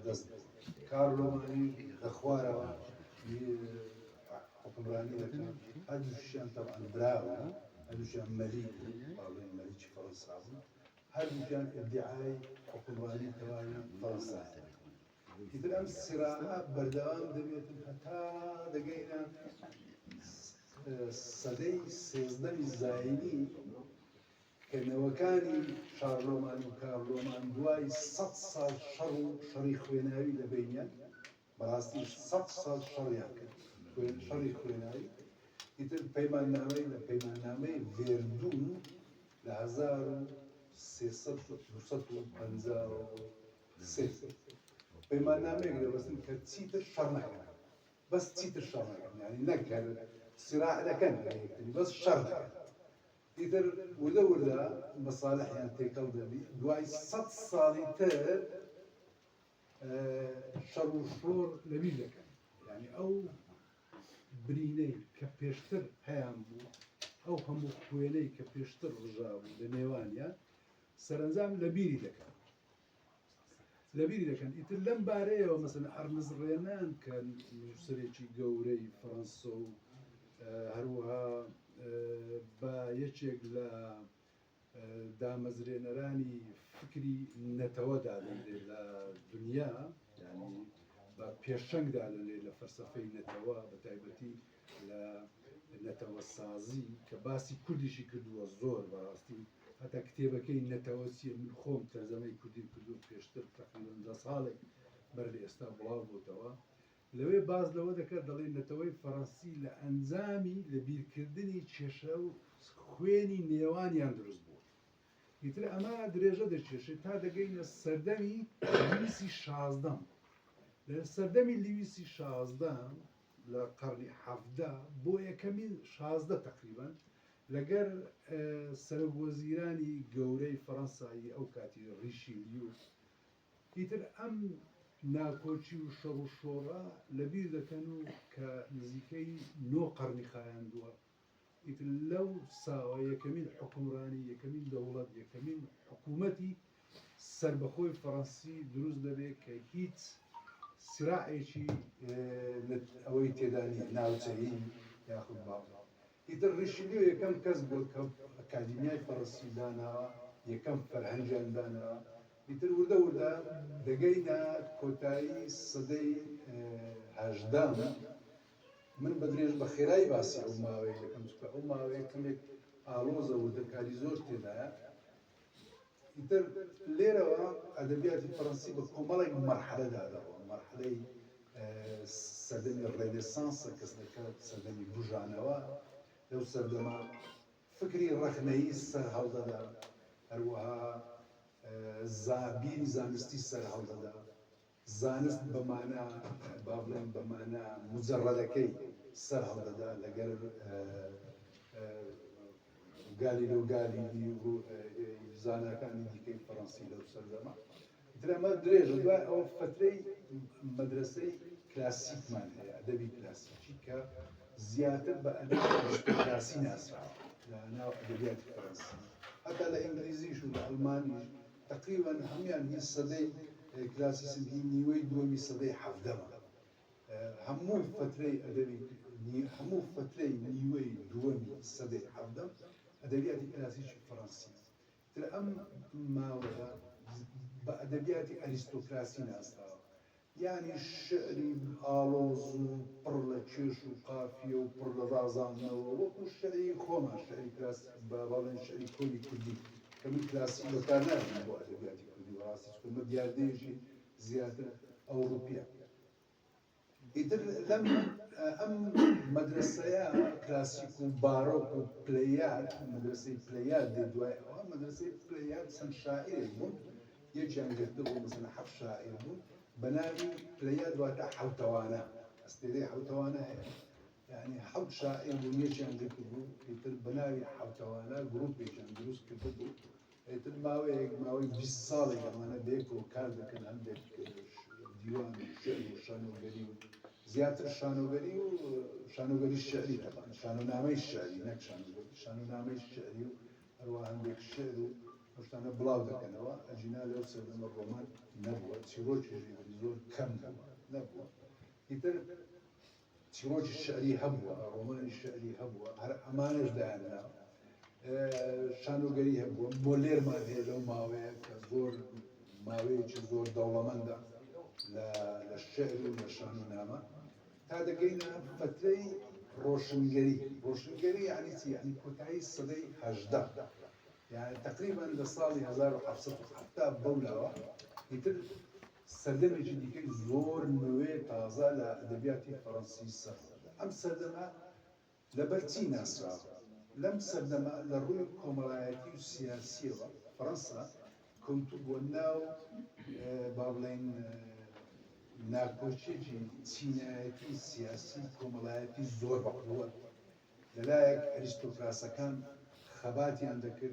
دەست کارلۆمانی غەخوارەوە حکمڕانی دەکەن هەردووشیان تەبعاً براوە هەردووشیان مەلیک باڵێن مەلیکی فەڕەنسا بوون هەردووشیان ئیدعای حکمڕانی تەواوی فەڕەنسا ئیتر ئەم سیراعە بەردەوام دەبێتن هەتا دەگەینە سەدەی سێزدەمی زاینی کە نەوەکانی شارلۆمان و کارلۆمان دوای 100 ساڵ شەڕ و شەڕی خوێناوی لەبینیان بەڕاستی 100 ساڵ شەڕیان کرد شەڕی خوێناوی ئیتر پەیماننامەی لە پەیماننامەی ڤێردون لە 1353 پەیماننامەیەک دەبەستن کە چیتر شەڕ نەکەن بەس چیتر شەڕ نەکەن یعنی نەکەن سیراع دەکەن بەس شەڕ دەکەن ئیتر وردە وردە مەساڵحیان تێکەڵ دەبی دوای 100 ساڵی تر شەڕ و شۆڕ لەبیر دەکەن یعنی ئەو برینەی کە پێشتر هەیان بوو ئەو هەموو خوێنەی کە پێشتر ڕژاوی لە نێوانیان سەرنجام لەبیری دەکەن ئیتر لەم بارەیەوە مەسەلەن ئەرمزڕێنان کە نووسەرێکی گەورەی فەڕەنسا و هەروەها بە یەکێک لە دامەزرێنەرانی فکری نەتەوەدا لە دنیا ینی بە پێشەنگدا لە فەلسەفەی نەتەوە بە تایبەتی لە نەتەوە سازی کە باسی کوردیشی کردووە زۆر بەڕاستی هەتا کتێبەکەی نەتەوە چیە من خۆم تەرجەمەی کوردی کردو پێشتر تقریباً 10 ساڵێک بەر لە ئێستا بڵاو بووتەوە لەوێ باز لەوە دەکات دەڵێن نەتەوەی فەڕەنسی لە ئەنجامی لە بیرکردنی کێشە و خوێنی نێوانیان دروست بوو ئیتر ئەمە درێژە دەچێشێت تا دەگەینە سەردەمی لیویسی شازدەم لە سەردەمی لیویسی شازدەم لە قەرنی حەڤدا بۆ یەکەمین 16 تقریباً لەگەر سەرۆکوەزیرانی گەورەی فەڕەنسایی ئەو کاتی ڕیشیلیو ئیتر ئەم ناکۆچی و شەڕ و شۆڕە لەبیر دەکەن و کە نزیکەی 9 قەرنی خایاندووە ئیتر لەو ساوە یەکەمین حکومڕانی یەکەمین دەوڵەت یەکەمین حکوومەتی سربەخۆی فەڕەنسی دروست دەبێت کە هیچ سراعێکی ئەوەی تێدانی ناوچەیی یاخود باوە ئیتر ڕیشیلیۆ یەکەم کەس بوو کە ئەکادیمیای فەڕەنسی داناوە یەکەم فەرهەنگیان داناوە ئیتر وردە وردە دەگەینە کۆتایی سەدەی هەژدەم من بە درێژ بە خێرایی باسی ئەو ماوەیە دەکەم چکە ئەو ماوەیە کەمێک ئاڵۆزە وردەکاری زۆر تێدایە ئیتر لێرەوە ئەدەبیاتی فەڕەنسی بە کۆمەڵێک مەرحەلەدا دەڕۆ مەرحەلەی سەردەمی ڕێنێسانسە کەس دەکات سەردەمی بژانەوە لەو سەردەما فکری ڕەخنەیی سەر هەڵدەدا هەروەها بیری زانستی سەر هەڵدەدا زانست بەمانە با بڵێن بەمانە مجەڕەدەکەی سەر هەڵدەدا لەگەر گالیلۆ گالیلی و زاناکانی دیکەی فەڕەنسی لەو سەردەما ئیتر ئەمە درێژە دوای ئەوە فترەی مەدرسەی کلاسیکمان هەیە ئەدەبی کلاسیکی کە زیاتر بە ئەدەبی ئەریستۆکراسی ناسراوە لە ناو ئەدەبیاتی فەڕەنسی هەتا لە ئینگلیزیش و لە ئەڵمانیش تقریبا هەمویان هیچ سەدەی کلاسیسمی نیوەی دووەمی سەدەی حەڤدەمە هەموو فترەی ئەدەبی هەموو فترەی نیوەی دووەمی سەدەی حەڤدەم ئەدەبیاتی کلاسیکی فەڕەنسی تر ئەم ماوەدا بە ئەدەبیاتی ئەریستۆکراسی ناسراوە یعنی شعری ئاڵۆز و پڕ لە کێش و قافیە و پڕ لە ڕازاندنەوە وەکو شعری خۆمان شعری کلاسی بە باڵێن شعری کۆلی کوردی کە من کلاسی بەکار ناهێنم بۆ ئەدەبیاتی کوردی بەڕاستی چکە مە دیاردەیەکی زیاتر ئەوروپیە ئیتر لەم ئەم مەدرسەیە کلاسیک و بارۆک و پلەیات مەدرسەی پلەیات دێ دوای ئەوە مەدرسەی پلەیات چەند شاعیرێک بوون یەکیان گرتە بۆ مەسەلەن 7 شاعیر بوون بە ناوی پلەیات دواتە حەوتەوانە ئەستێرەی حەوتەوانە هەیە یعنی 7 شاعیر بوون یەکیان گرتە بوو ئیتر بە ناوی حەوتەوانە گروپێکیان دروست کردە بوو ئیتر ماوەی 20 ساڵێک ئەمانە بەیەکەوە کار دەکەن هەندێک دیوان و شعر و شانۆگەری و زیاتر شانۆگەری شعری طبعا شانۆنامەی شعری نەک شانۆگەری شانۆنامەی شعری و هەروە هەندێک شعر و شتانە بڵاو دەکەنەوە ئەجینا لەو سەردەمە ڕۆمان نەبووە چیرۆکیژی زۆر کەم نەبووە ئیتر چیرۆکی شعری هەبووە ڕۆمانی شعری هەبووە هەر ئەمانش دایاننا شانۆگەری هەبووە مۆلێرمان هەیە لەو ماوەیە کە زۆر ماوەیەکی زۆر دەوڵەمەندە لە شعر و لە شانۆنامە تا دەگەینە فترەی ڕۆشنگەری یعنی چی یعنی کۆتایی سەدەی هەژدە يعني تقريبا لصالي 1770 بولاوة يتر سردمة جديدة زور نوي تازة لأدبيات فرنسيسة أم سردمة لبرتي ناسا لم سردمة للروي كومراياتي والسياسية فرنسا كنت بوناو بابلين ناكوشيجي تيناياتي سياسي كومراياتي زور بقوة للايك أرستوكراسا كان خباتي عندك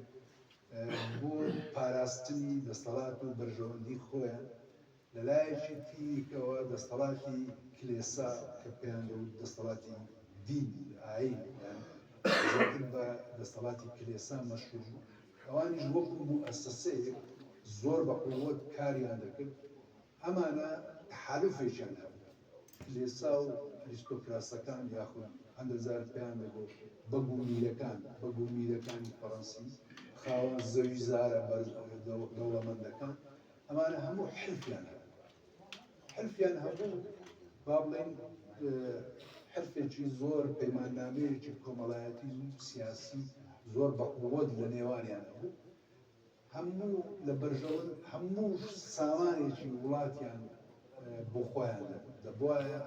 بۆ پاراستنی دەسەڵات و بەرژەوەندی خۆیان لەلایەکی تیکەوە دەسەڵاتی کلێسا کە پێیان دەوت دەسەڵاتی دین ئاین زیاتر بە دەسەڵاتی کلێسا مەشهور بوو ئەوانیش وەکو موئەسسەسەیەک زۆر بە قووەت کاریان دەکرد ئەمانە تحالفێکیان هەبوو کلێسا و ئەریستۆکراسەکان یاخود هەندێک جار پێیان دەگوت بەگومیلەکانی فەڕەنسی خاوەن زەوی زارە دەوڵەمەندەکان ئەمانە هەموو حلفیان هەبوو با بڵێن حلفێکی زۆر پەیماننامەیەکی کۆمەڵایەتی سیاسی زۆر بەقووەت لە نێوانیان هەبوو هەموو لە بەرژەوەند هەموو سامانێکی وڵاتیان بۆ خۆیان دەبوایە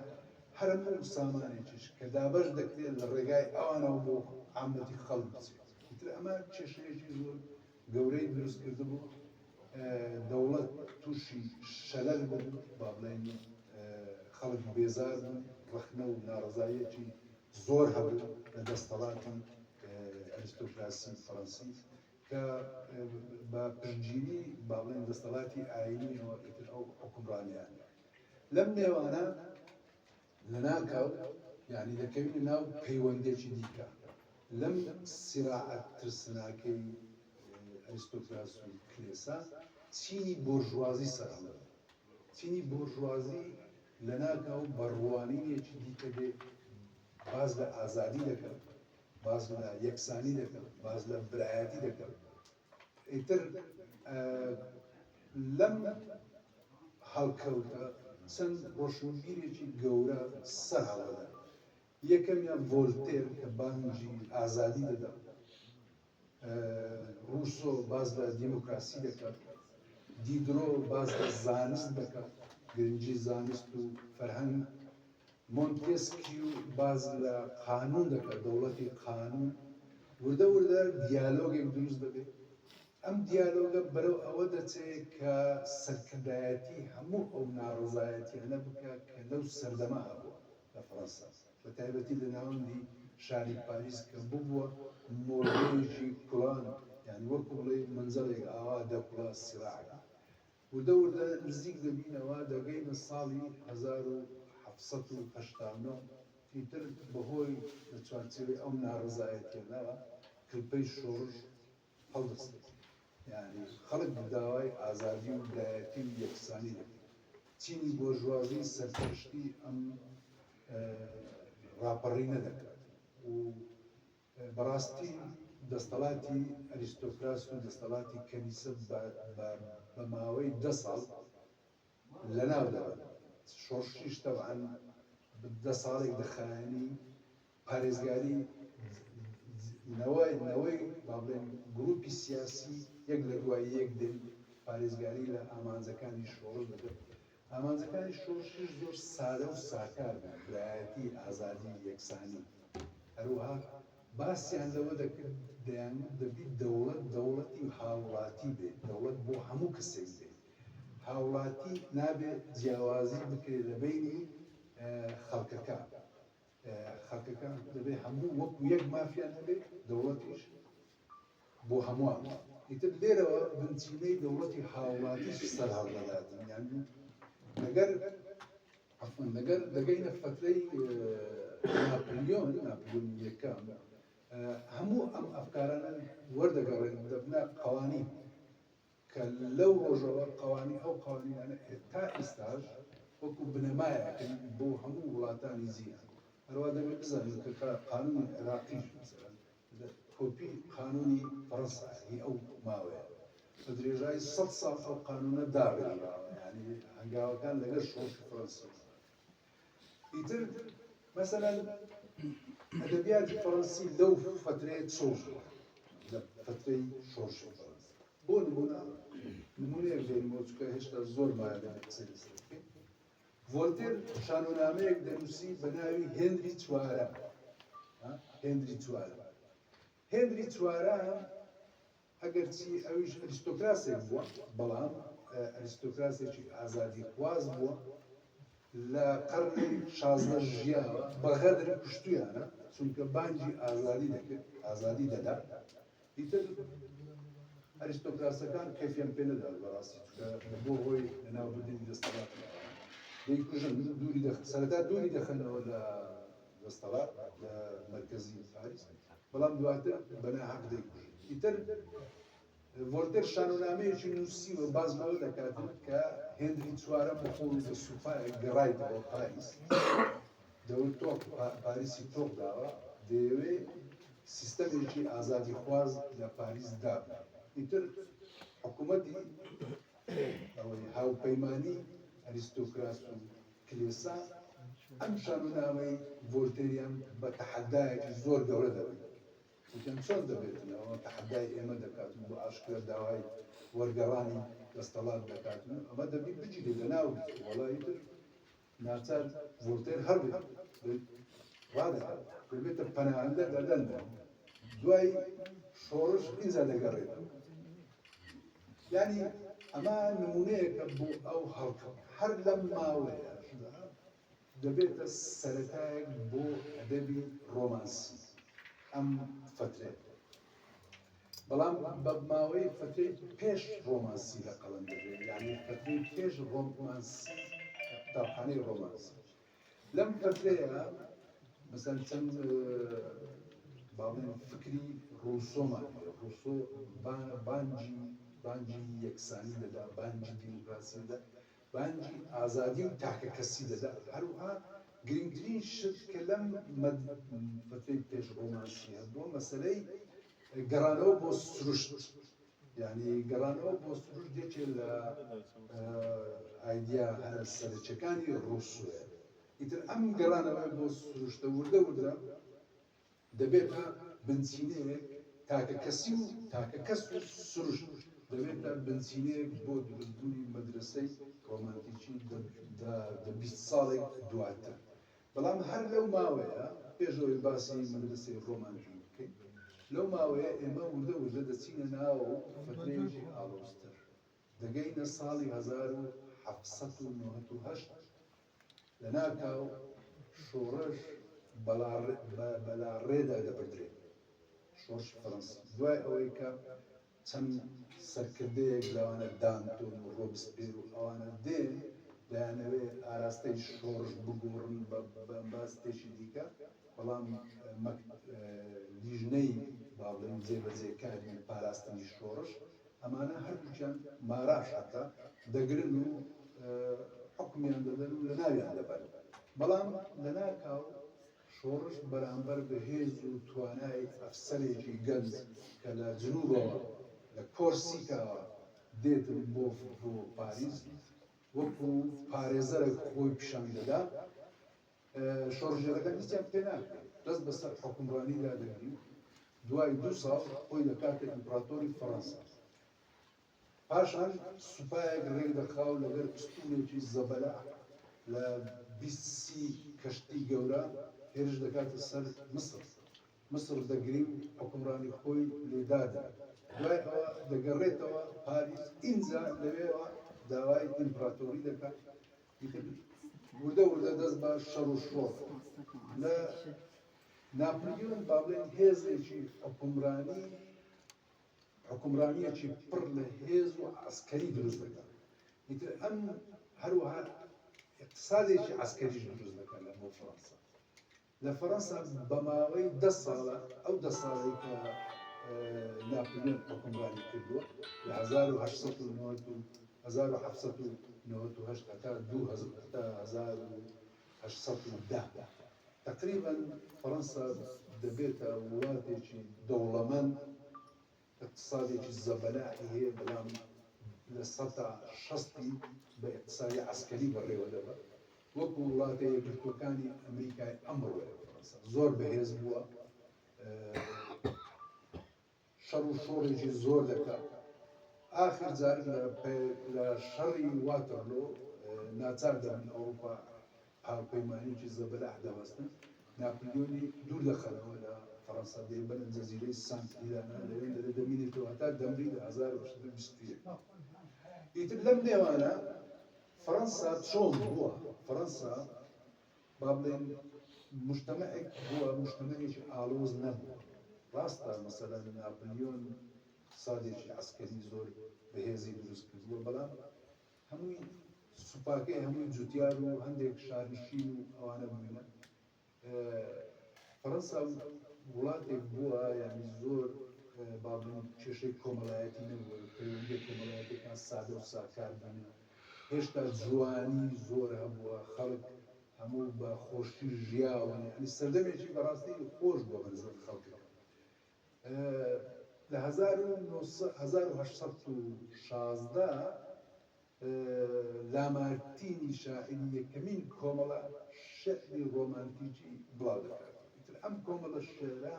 هەر هەموو سامانێکیش کە دابەش دەکرێت لە ڕێگای ئەوانەوە بۆ عامەتی خەڵک بچێت ئەمە کێشەیەکی زۆر گەورەی دروست کرده بوو دەوڵەت تووشی شەلەل بوو با بڵێن خەڵک بێزار بوو ڕەخنە و ناڕەزایەکی زۆر هەبوو لە دەستەڵاتی ئەریستۆکراسی فەڕەنسی کە بە پشتگیری با بڵێن دەستەڵاتی ئاینیەوە ئیتر ئەو حکومڕانیان لەم نێوانە لە ناکاو یعنی دەکەوینە ناو پەیوەندێکی دیکە لەم سیراعەت ترسناکەی ئەریستۆکراس و کلێسا چینی بۆرژوازی سەرهەڵە چینی بۆرژوازی لە ناکاو بەڕوانینێکی دیکە دێ باز لە ئازادی دەکەن باز لە یەکسانی دەکەن باز لە برایەتی دەکەن ئیتر لەم هەڵکەوتە چەند ڕۆشنبیرێکی گەورە سەرهەڵەدا یەکەمیان ڤۆلتێر کە بانگی ئازادی دەدا رووسۆ باز لە دیموکراسی دەکات دیدرۆ باز لە زانست دەکات گرنگی زانست و فەرهەنگ مۆنتێسکیو باز لە قانون دەکات دەوڵەتی قانون وردە وردە دیالۆگێک دروست دەبێت ئەم دیالۆگە بەرەو ئەوە دەچێت کە سەرکردایەتی هەموو ئەو ناڕزایەتیانە بکات کە لەو سەردەما هەبووە لە فەڕەنسا بە تایبەتی لە ناوەندی شاری پاریس کە ببووە مۆڵەیەکی کوڵان یعنی وەکو بڵێ منزەڵێک ئاوا دەکوڵا سیراعەکە وردە وردە نزیک دەبینەوە دەگەینە ساڵی 1789 ئیتر بەهۆی لە چوارچێوەی ئەو ناڕزایەتیانەوە کلپەی شۆڕش هەڵدەستێت یعنی خەڵک داوای ئازادی و برایەتی و یەکسانی دەکرد چینی بۆرژوازی سەرپەرشتی ئەم ڕاپەڕی نەدەکات و بەڕاستی دەستەڵاتی ئەریستۆکراس و دەستەڵاتی کەنیسە بە ماوەی 10 ساڵ لەناو دەبن شۆڕشیش تەبعەن 10 ساڵێک دەخایەنی پارێزگاری نەوەی با بڵێن گروپی سیاسی یەک لە دوای یەک دێن پارێزگاری لە ئامانجەکانی شۆڕش دەکرد ئامانجەکانی شۆڕشیش زۆر سادە و ساکار بوون برایەتی ئازادی یەکسانی هەروەها باسییان لەوە دەکرد دەیانگوت دەبێت دەوڵەتی هاوڵاتی بێت دەوڵەت بۆ هەموو کەسێک بێت هاوڵاتی نابێت جیاوازی بکرێت لە بینی خەڵکەکان خەڵکەکان دەبێت هەموو وەکو یەک مافیان هەبێت دەوڵەتیش بۆ هەمووان ئیتر لێرەوە بنچینەی دەوڵەتی هاوڵاتیش سەرهەڵدەداتن یعنی لەگەر دەگەینە فترەی ناپلیۆن یەکەم هەموو ئەم ئەفکارانە وەردەگەڕێن دەبنە قەوانین کە لەو ڕۆژەوە قوانین ئەو قوانینانە تا ئێستاش وەکو بنەمایەکەن بۆ هەموو وڵاتانی جیهان هەروە دەبێت بزانین کە قانونی عێراقیش کۆپی قانونی فەڕەنسایی ئەو ماوەیە بە درێژایی 100 ساڵ ئەو قانونە داڕێنراوە یعنی هەنگاوەکان لەگەڵ شۆڕشی فەڕەنسا ئیتر مەسەلەن ئەدەبیاتی فەڕەنسی لەو فترەیە چۆش بووە لە فترەی شۆڕشی فەڕەنسا بۆ نمونە نمونەیەک دێنمەوە چونکە هێشتا زۆر مایە لە قسەی لەسەر بکەین ڤۆلتێر شانۆنامەیەک دەنووسی بە ناوی هێنری چوارە هێنری چوارە هێنری چوارە ئەگەرچی ئەویش ئەریستۆکراسێک بووە بەڵام ئەریستۆکراسێکی ئازادی خواز بووە لە قەرنی 16 ژیاوە بەغەدر کوشتویانە چونکە بانگی ئازادی دەکرد ئازادی دەدا ئیتر ئەریستۆکراسەکان کەفیان پێ نەدا بەڕاستی چونکە بۆ هۆی لەناوبردنی دەسەڵات دەیکوژن سەرەتا دووری دەخەنەوە لە دەسەڵات لە مەرکەزی پاریس بەڵام دواتر بەناحەق دەیکوژن ئیتر ڤۆلتێر شانۆنامەیەکی نووسیوە باز بەوە دەکاتن کە هێنری چوارە بە خۆی بە سوپایە گەڕایەوە پاریس دەوت تۆق پاریسی تۆق داوە دەیەوێت سیستەمێکی ئازادی خواز لە پاریس دابێت ئیتر حکوومەتی ئەوەی هاوپەیمانی ئەریستۆکراس و کلێسا ئەم شانۆنامەی ڤۆلتێریان بە تەحەدایەکی زۆر گەورە دەبێت وتیان چۆن دەبێتن ئەوە تەحەدای ئێمە دەکاتن بۆ ئاشکرا داوای وەرگەڕانی دەستەڵات دەکاتن ئەمە دەبی بجیرێ لەناو وەڵی تر ناچار ڤۆلتێر هەربێت وادەکات بێتە پەناهەندە دەدەنەوە دوای شۆڕش ئینجا دەگەڕێتەوە یعنی ئەمە نمونەیەکە بۆ ئەو هەڵکە هەر لەم ماوەیە دەبێتە سەرەتایەک بۆ ئەدەبی ڕۆمانسی ئەم فترێ بەڵام بە ماوەی فترەی پێش ڕۆمانسی لە قەڵەم دەبێت یعنی فترەی پێش ڕۆمانسی قوتابخانەی ڕۆمانسی لەم فترەیە مەسەڵەن چەند باڵێن فکری ڕوسۆمان ڕوسۆ بانگی یەکسانی دەدا بانگی دیموکراسی دەدا بانگی ئازادی و تاکە کەسی دەدا هەروەها گرنگترین شت کە لەم فترەی پێش ڕۆمانسیە بۆ مەسەلەی گەڕانەوە بۆ سروشت یعنی گەڕانەوە بۆ سروشت دێکێت لە ئایدیا سەرچەکانی ڕووسوە ئیتر ئەم گەڕانەوەی بۆ سروشتە وردە وردە دەبێتە بنچینەیەک تاکە کەسی و تاکە کەس و سروشت دەبێتە بنچینەیەک بۆ دروستبوونی مەدرسەی ڕۆمانتیکی دە 20 ساڵێک دواتر بەڵام هەر لەو ماوەیە پێشەوەی باسی مەدرسەی ڕۆمانتیک بکەین لەو ماوەیە ئێمە وردە وردە دەچینە ناو فترەیەکی ئاڵۆزتر دەگەینە ساڵی 1798 لە ناکاو شۆڕش بەلاڕێدا دەبدرێت شۆڕش فەڕەنسی دوای ئەوەی کە چەند سەرکردەیەک لەوانە دانتۆن و ڕۆبسپێر و ئەوانە دێن دەیانەوێت ئاراستەی شۆڕش بگۆڕن بە باستێکی دیکە بەڵام لیژنەی باڵێن جێبەجێکاری پاراستنی شۆڕش ئەمانە هەردووچیان ماراش حتا دەگرن و حکمیان دەدەن و لە ناویان دەبەن بەڵام لە ناکاو شۆڕش بەرامبەر بە هێز و توانای ئەفسەرێکی گەنج کە لە جنوبەوە لە کۆرسیکاوە دێتن بۆ پاریس وەکو پارێزەرێک خۆی پیشان دەدا شۆڕژێرەکان هیچیان پێ ناکرێت دەست بەسەر حکومڕانیدا دەگرین دوای 2 ساڵ خۆی دەکاتە ئیمپراتۆری فەڕەنسا پاشان سوپایەک ڕێک دەخاو لەگەر ئستوونێکی زەبەلا لە 20 کەشتی گەورە هێرش دەکاتە سەر مسر دەگرین حکومڕانی خۆی لێدادا دوای ئەوە دەگەڕێتەوە پاریس ئینجا لەوێەوە داوای ئیمپراتۆری دەکات وردە وردە دەست بە شەڕ و شۆڕ لە ناپلیۆن با بڵێن هێزێکی حکومڕانیەکی پڕ لە هێز و عەسکەری دروست دەکات ئیتر ئەم هەروەها اقتصادێکی عەسکەریش دروست دەکات لە بۆ فەڕەنسا لە فەڕەنسا بە ماوەی 10 ساڵە ئەو 10 ساڵی کە ناپلیۆن حکومرانی کردووە لە 1798 هەتا 1810 تقریبا فەڕەنسا دەبێتە وڵاتێکی دەوڵەمەند اقتصادێکی زەبەلاحی هەیە بەڵام لە سەدا شەستی بە اقتصادی عسکەری بەڕێوە دەبە وەکو وڵاتە یەکگرتووەکانی ئەمریکای ئەمڕۆیە فەڕەنسا زۆر بەهێز بووە شەڕ و شۆڕێکی زۆر دەکات آخر جار لە شەڕی واتەرلۆ ناچار دەبن ئەوروپا هاوپەیمانیی زەبەلاح دەبەستن ناپلیۆنی دوور دەخەنەوە لە فەڕەنسا دێبەن جەزیرەی سانت هیلانا لەوێن دەمینێتەوە هەتا دەمری لە 1821 ئیتر لەم نێوانە فەڕەنسا چۆن بووە فەڕەنسا با بڵێن مجتەمەعێک بووە مجتەمەعێکی ئاڵۆز نەبووە ڕاستە مەسەلەن ناپلیۆن اقتصادێکی عسکەری زۆر بەهێزی دروست کردووە بەڵام هەمووی سوپاکەی هەمووی جوتیار و هەندێک شارنشین و ئەوانە بووینە فەڕەنسا وڵاتێک بووە یعنی زۆر با بڵێن کێشەی کۆمەڵایەتی نەبووە پەیوەندی کۆمەڵایەتەکان سادە و ساکار بوون هێشتا جوانی زۆر هەبووە خەڵک هەموو بە خۆشی ژیاوە یعنی سەردەمێکی بەڕاستی خۆش بووە بەنزە خەڵکەکە لە 1816 لامارتینی شاعری یەکەمین کۆمەڵە شعری ڕۆمانتیکی بڵاو دەکات ئەم کۆمەڵە شێعرە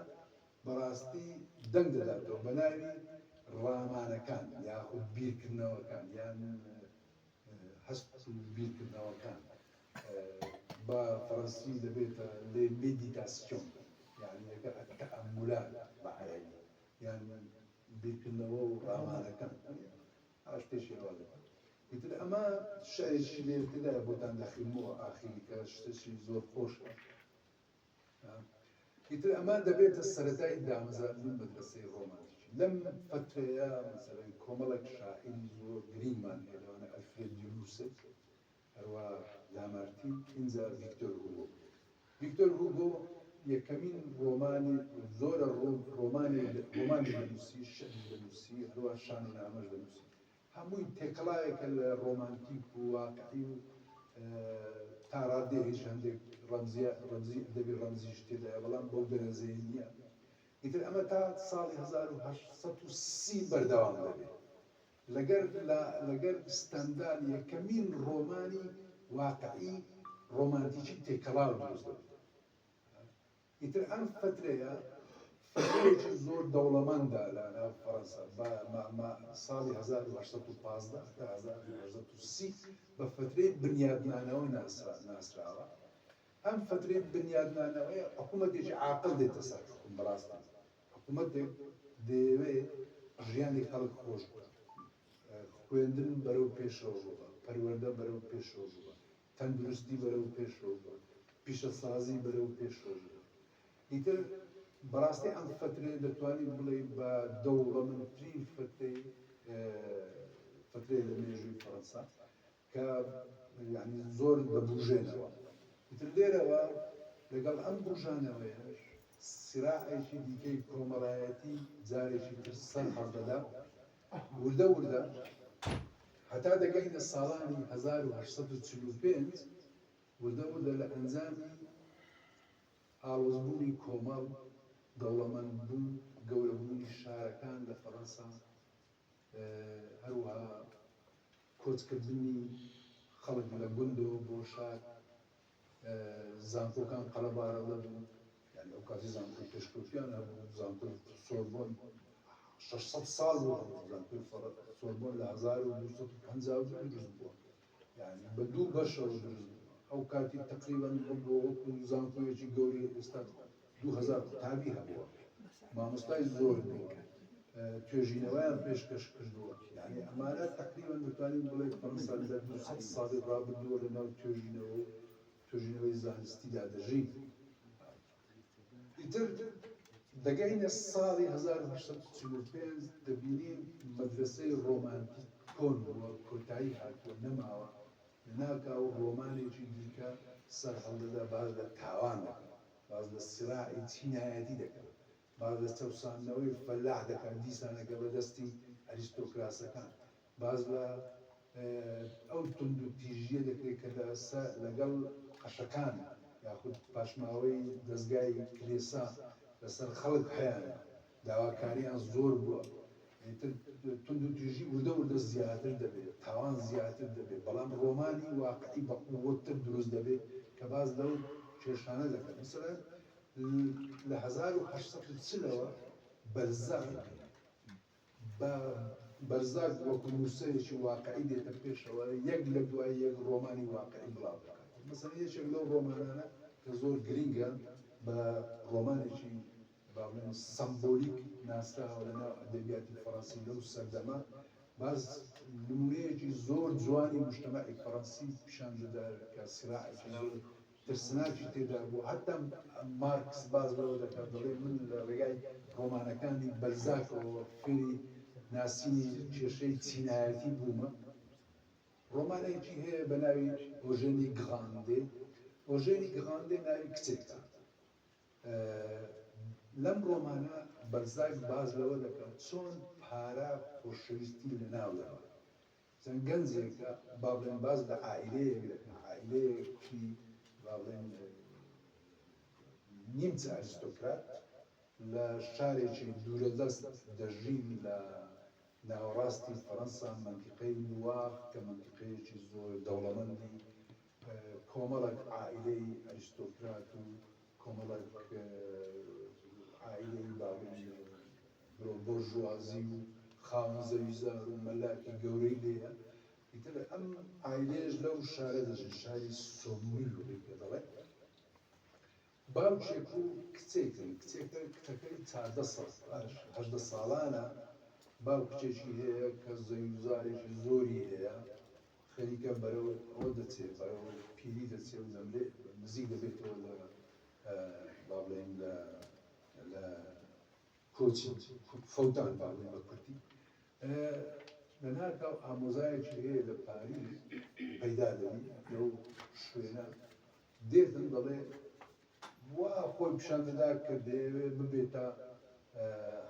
بەڕاستی دەنگ دەداتەوە بە ناوی ڕامانەکان یاخود بیرکردنەوەکان یان هەست و بیرکردنەوەکان بە فەڕەنسی دەبێتە لێ مێدیتاسیۆن یعنی تەئەمولات بە عەرەبی یان بیرکردنەوە و ڕامانەکان شتێکی ئەوە دەکات ئیتر ئەمە شعرێکی لێتدایە بۆتان دەخینمەوە ئاخیری کە شتێکی زۆر خۆشە ئیتر ئەمە دەبێتە سەرەتای دامەزراندن مەدرسەی ڕۆمانتیکی لەم فترەیە مەسەلەن کۆمەڵێک شاعیری زۆر گرینگمان هەیە لەوانە ئەلفرێد دیلوسێت هەروە لامارتین ئینجا ڤیکتۆر هوگۆ یەکەمین ڕۆمانی زۆرە ڕۆمانی دەنووسی شعری دەنووسی هەروە شانۆنامەش دەنووسی هەمووی تێکەڵایەکە لە ڕۆمانتیک و واقعی و تا ڕادێ هیچ هەندێک ڕەمزی ئەدەبی ڕەمزیش تێدایە بەڵام بەو دەرەجەیە نییە ئیتر ئەمە تا ساڵی 1830 بەردەوام دەبێت لەگەر ستەندال یەکەمین ڕۆمانی واقعی ڕۆمانتیکی تێکەڵاو دروست دەبێت ئیتر ئەم فترەیە فترەیەکی زۆر دەوڵەمەندە لە ناو فەڕەنسا ساڵی 1815 تا 1830 بە فترەی بنیادنانەوە ناسراوە ئەم فترەی بنیادنانەوەیە حکوومەتێکی عاقڵ دێتە سەر حکوم بەڕاستی حکوومەتێک دەیەوێت ژیانی خەڵک خۆش بووە خوێندن بەرەو پێشەوە بووە پەروەردە بەرەو پێشەوە بووە تەندروستی بەرەو پێشەوە بووە پیشەسازی بەرەو پێشەوە بووە ئیتر بەڕاستی ئەم فترێ دەتوانین بڵێ بە دەوڵەمەندترین فترێ لە مێژووی فەڕەنسا کە یعنی زۆر دەبوژێنەوە ئیتر لێرەوە لەگەڵ ئەم بژانەوەیەش سراعێکی دیکەی کۆمەڵایەتی جارێکی تر سەر هەڵدەدا وردە وردە هەتا دەگەینە ساڵانی 1845 وردە وردە لە ئەنجامی ئاڵۆزبوونی کۆمەڵ دەوڵەمەندبوون گەورەبوونی شارەکان لە فەڕەنسا هەروەها کۆچکردنی خەڵک لە گوندەوە بۆ شار زانکۆکان قەڵەبارە دەبوون یعنی ئەو کاتی زانکۆی پێشکەوتیان هەبوو زانکۆی سۆربۆن 600 ساڵ بووە زانکۆی سۆربۆن لە 1250 دروست بووە یعنی بە دوو بەشەوە دروست بووە ئەو کاتی تقریبا بۆ وەکو زانکۆیەکی گەوری ئێستا 2000 تابی هەبووە مامۆستای زۆر بووە توێژینەوەیان پێشکەش کردووە یعنی ئەمانە تقریبا دەتوانین بڵێ فەڕەنسا لە 200 ساڵی ڕابردووە لەناو توێژینەوەی زانستیدا دەژین ئیتر دەگەینە ساڵی 1845 دەبینین مەدرسەی ڕۆمانتیک کۆن بووە کۆتایی هاتووە نەماوە لەناکاو ڕۆمانێکی دیکە سەر هەڵدەدا باز لە تاوان دەکەن باز لە سراعی چینایەتی دەکەن باز لە چەوسانەوەی فەلاح دەکات دیسانەکە بەدەستی ئەریستۆکراسەکان باز لە ئەو تند و تیژیە دەکرێت کە لەگەڵ قەشەکان یاخود پاشماوەی دەستگای کلێسا لەسەر خەڵک هەیە داواکاریان زۆر بووە تند و توێژی وردە وردە زیاتر دەبێت تاوان زیاتر دەبێت بەڵام ڕۆمانی واقعی بەقووەتر دروست دەبێت کە باز لەو کێشانە دەکەن مثلا لە 1840ەوە بەرزاک وەکو نووسەرێکی واقعی دێتە پێشەوە یەک لە دوای یەک ڕۆمانی واقعی بڵاو دەکات مثلا یەکێک لەو ڕۆمانانە کە زۆر گرینگە بە ڕۆمانێکی باڵێن سمبۆلیک ناسراوە لەناو ئەدەبیاتی فەڕەنسی لەو سەردەما باز نمونەیەکی زۆر جوانی مجتەمەعی فەڕەنسی پیشان دەدا کە سیراعێکی زۆر ترسناکی تێدا بوو حتا مارکس باز لەوە دەکات دەڵێ من لە ڕێگای ڕۆمانەکانی بەرزاکەوە فێری ناسینی کێشەی چینایەتی بوومە ڕۆمانێکی هەیە بە ناوی ئۆژێنی گراندێ ئۆژێنی گراندێ ناوی کچێکە لەم ڕۆمانە بەرزاک باز لەوە دەکات چۆن پارە خۆشەویستی لە ناوەوە چەند گەنجێکە با بڵێن باز لە عائیلەیەک دەکەن عائیلەیەکی با بڵێن نیمچە ئەریستۆکرات لە شارێکی دوورەدەست دەژین لە ناوەڕاستی فەڕەنسا مەنتیقەی نواف کە مەنتیقەیەکی زۆر دەوڵەمەندی کۆمەڵێک عائیلەی ئەریستۆکرات و کۆمەڵێک عائیلەی باڵێن بۆرژوازی و خاوەن زەویزار و مەلاکی گەورەی لێیە ئیتر ئەم عائیلەیەش لەو شارە دەژین شاری سۆمویل پێ دەڵێ باوکێک و کچێکن کچێکە کتەکەی 18 ساڵانە باوکچێکی هەیە کە زەویزارێکی زۆری هەیە خەریکە بەرەوە ئەوە دەچێت بەرەوە پیری دەچێت و دەمرێ نزیک دەبێتەوە لە با بڵێن لە کۆچی فەوتان با بڵێن بە کورتی لەناکاو ئامۆزایەکی هەیە لە پاریس پەیدا دەبی لەو شوێنە دێتن دەڵێ وا خۆی پیشان دەدا کە دەیەوێت ببێتە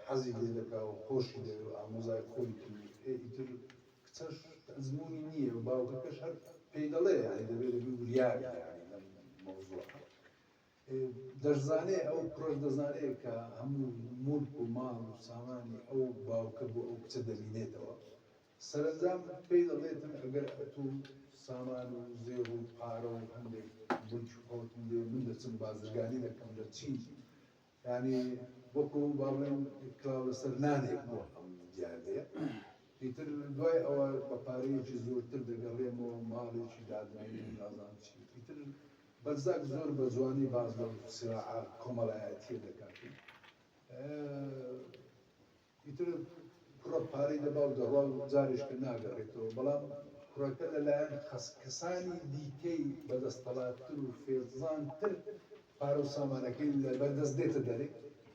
حەزی لێ دەکا و خۆشی دەوێت و ئامۆزای خۆی ئیتر کچەش ئەزمموی نییە و باوکەکەش هەر پێی دەڵێ دەبێت لەبی وریای لەم مەوزوع دەشزانێ ئەو پرۆژ دەزانێت کە هەموو مولک و ماڵ و سامانی ئەو باوکە بۆ ئەو کچە دەبینێتەوە سەرنجام پێی دەڵێتن ئەگەر ئەتو سامان و زێر و پارە و هەندێک مولک خۆتم دێ من دەچم بازرگانی دەکەم لە چی یعنی وەکو با بڵێن کراو لەسەر نانێک بووە ئەم دیاردەیە ئیتر دوای ئەوە بە پارەیەکی زۆرتر دەگەڕێمەوە ماڵێکی دادوێنێ نازانم چی ئیتر بەرزاک زۆر بە جوانی باز لە سیراعە کۆمەڵایەتیە دەکات ئیتر کوڕە پارەی دەبا و دەڕوا و جارێشکە ناگەڕێتەوە بەڵام کوڕەکە لەلایەن کەسانی دیکەی بەدەستەڵاتتر و فێزانتر پارە و سامانەکەی لە بەردەست دێتە دەرێ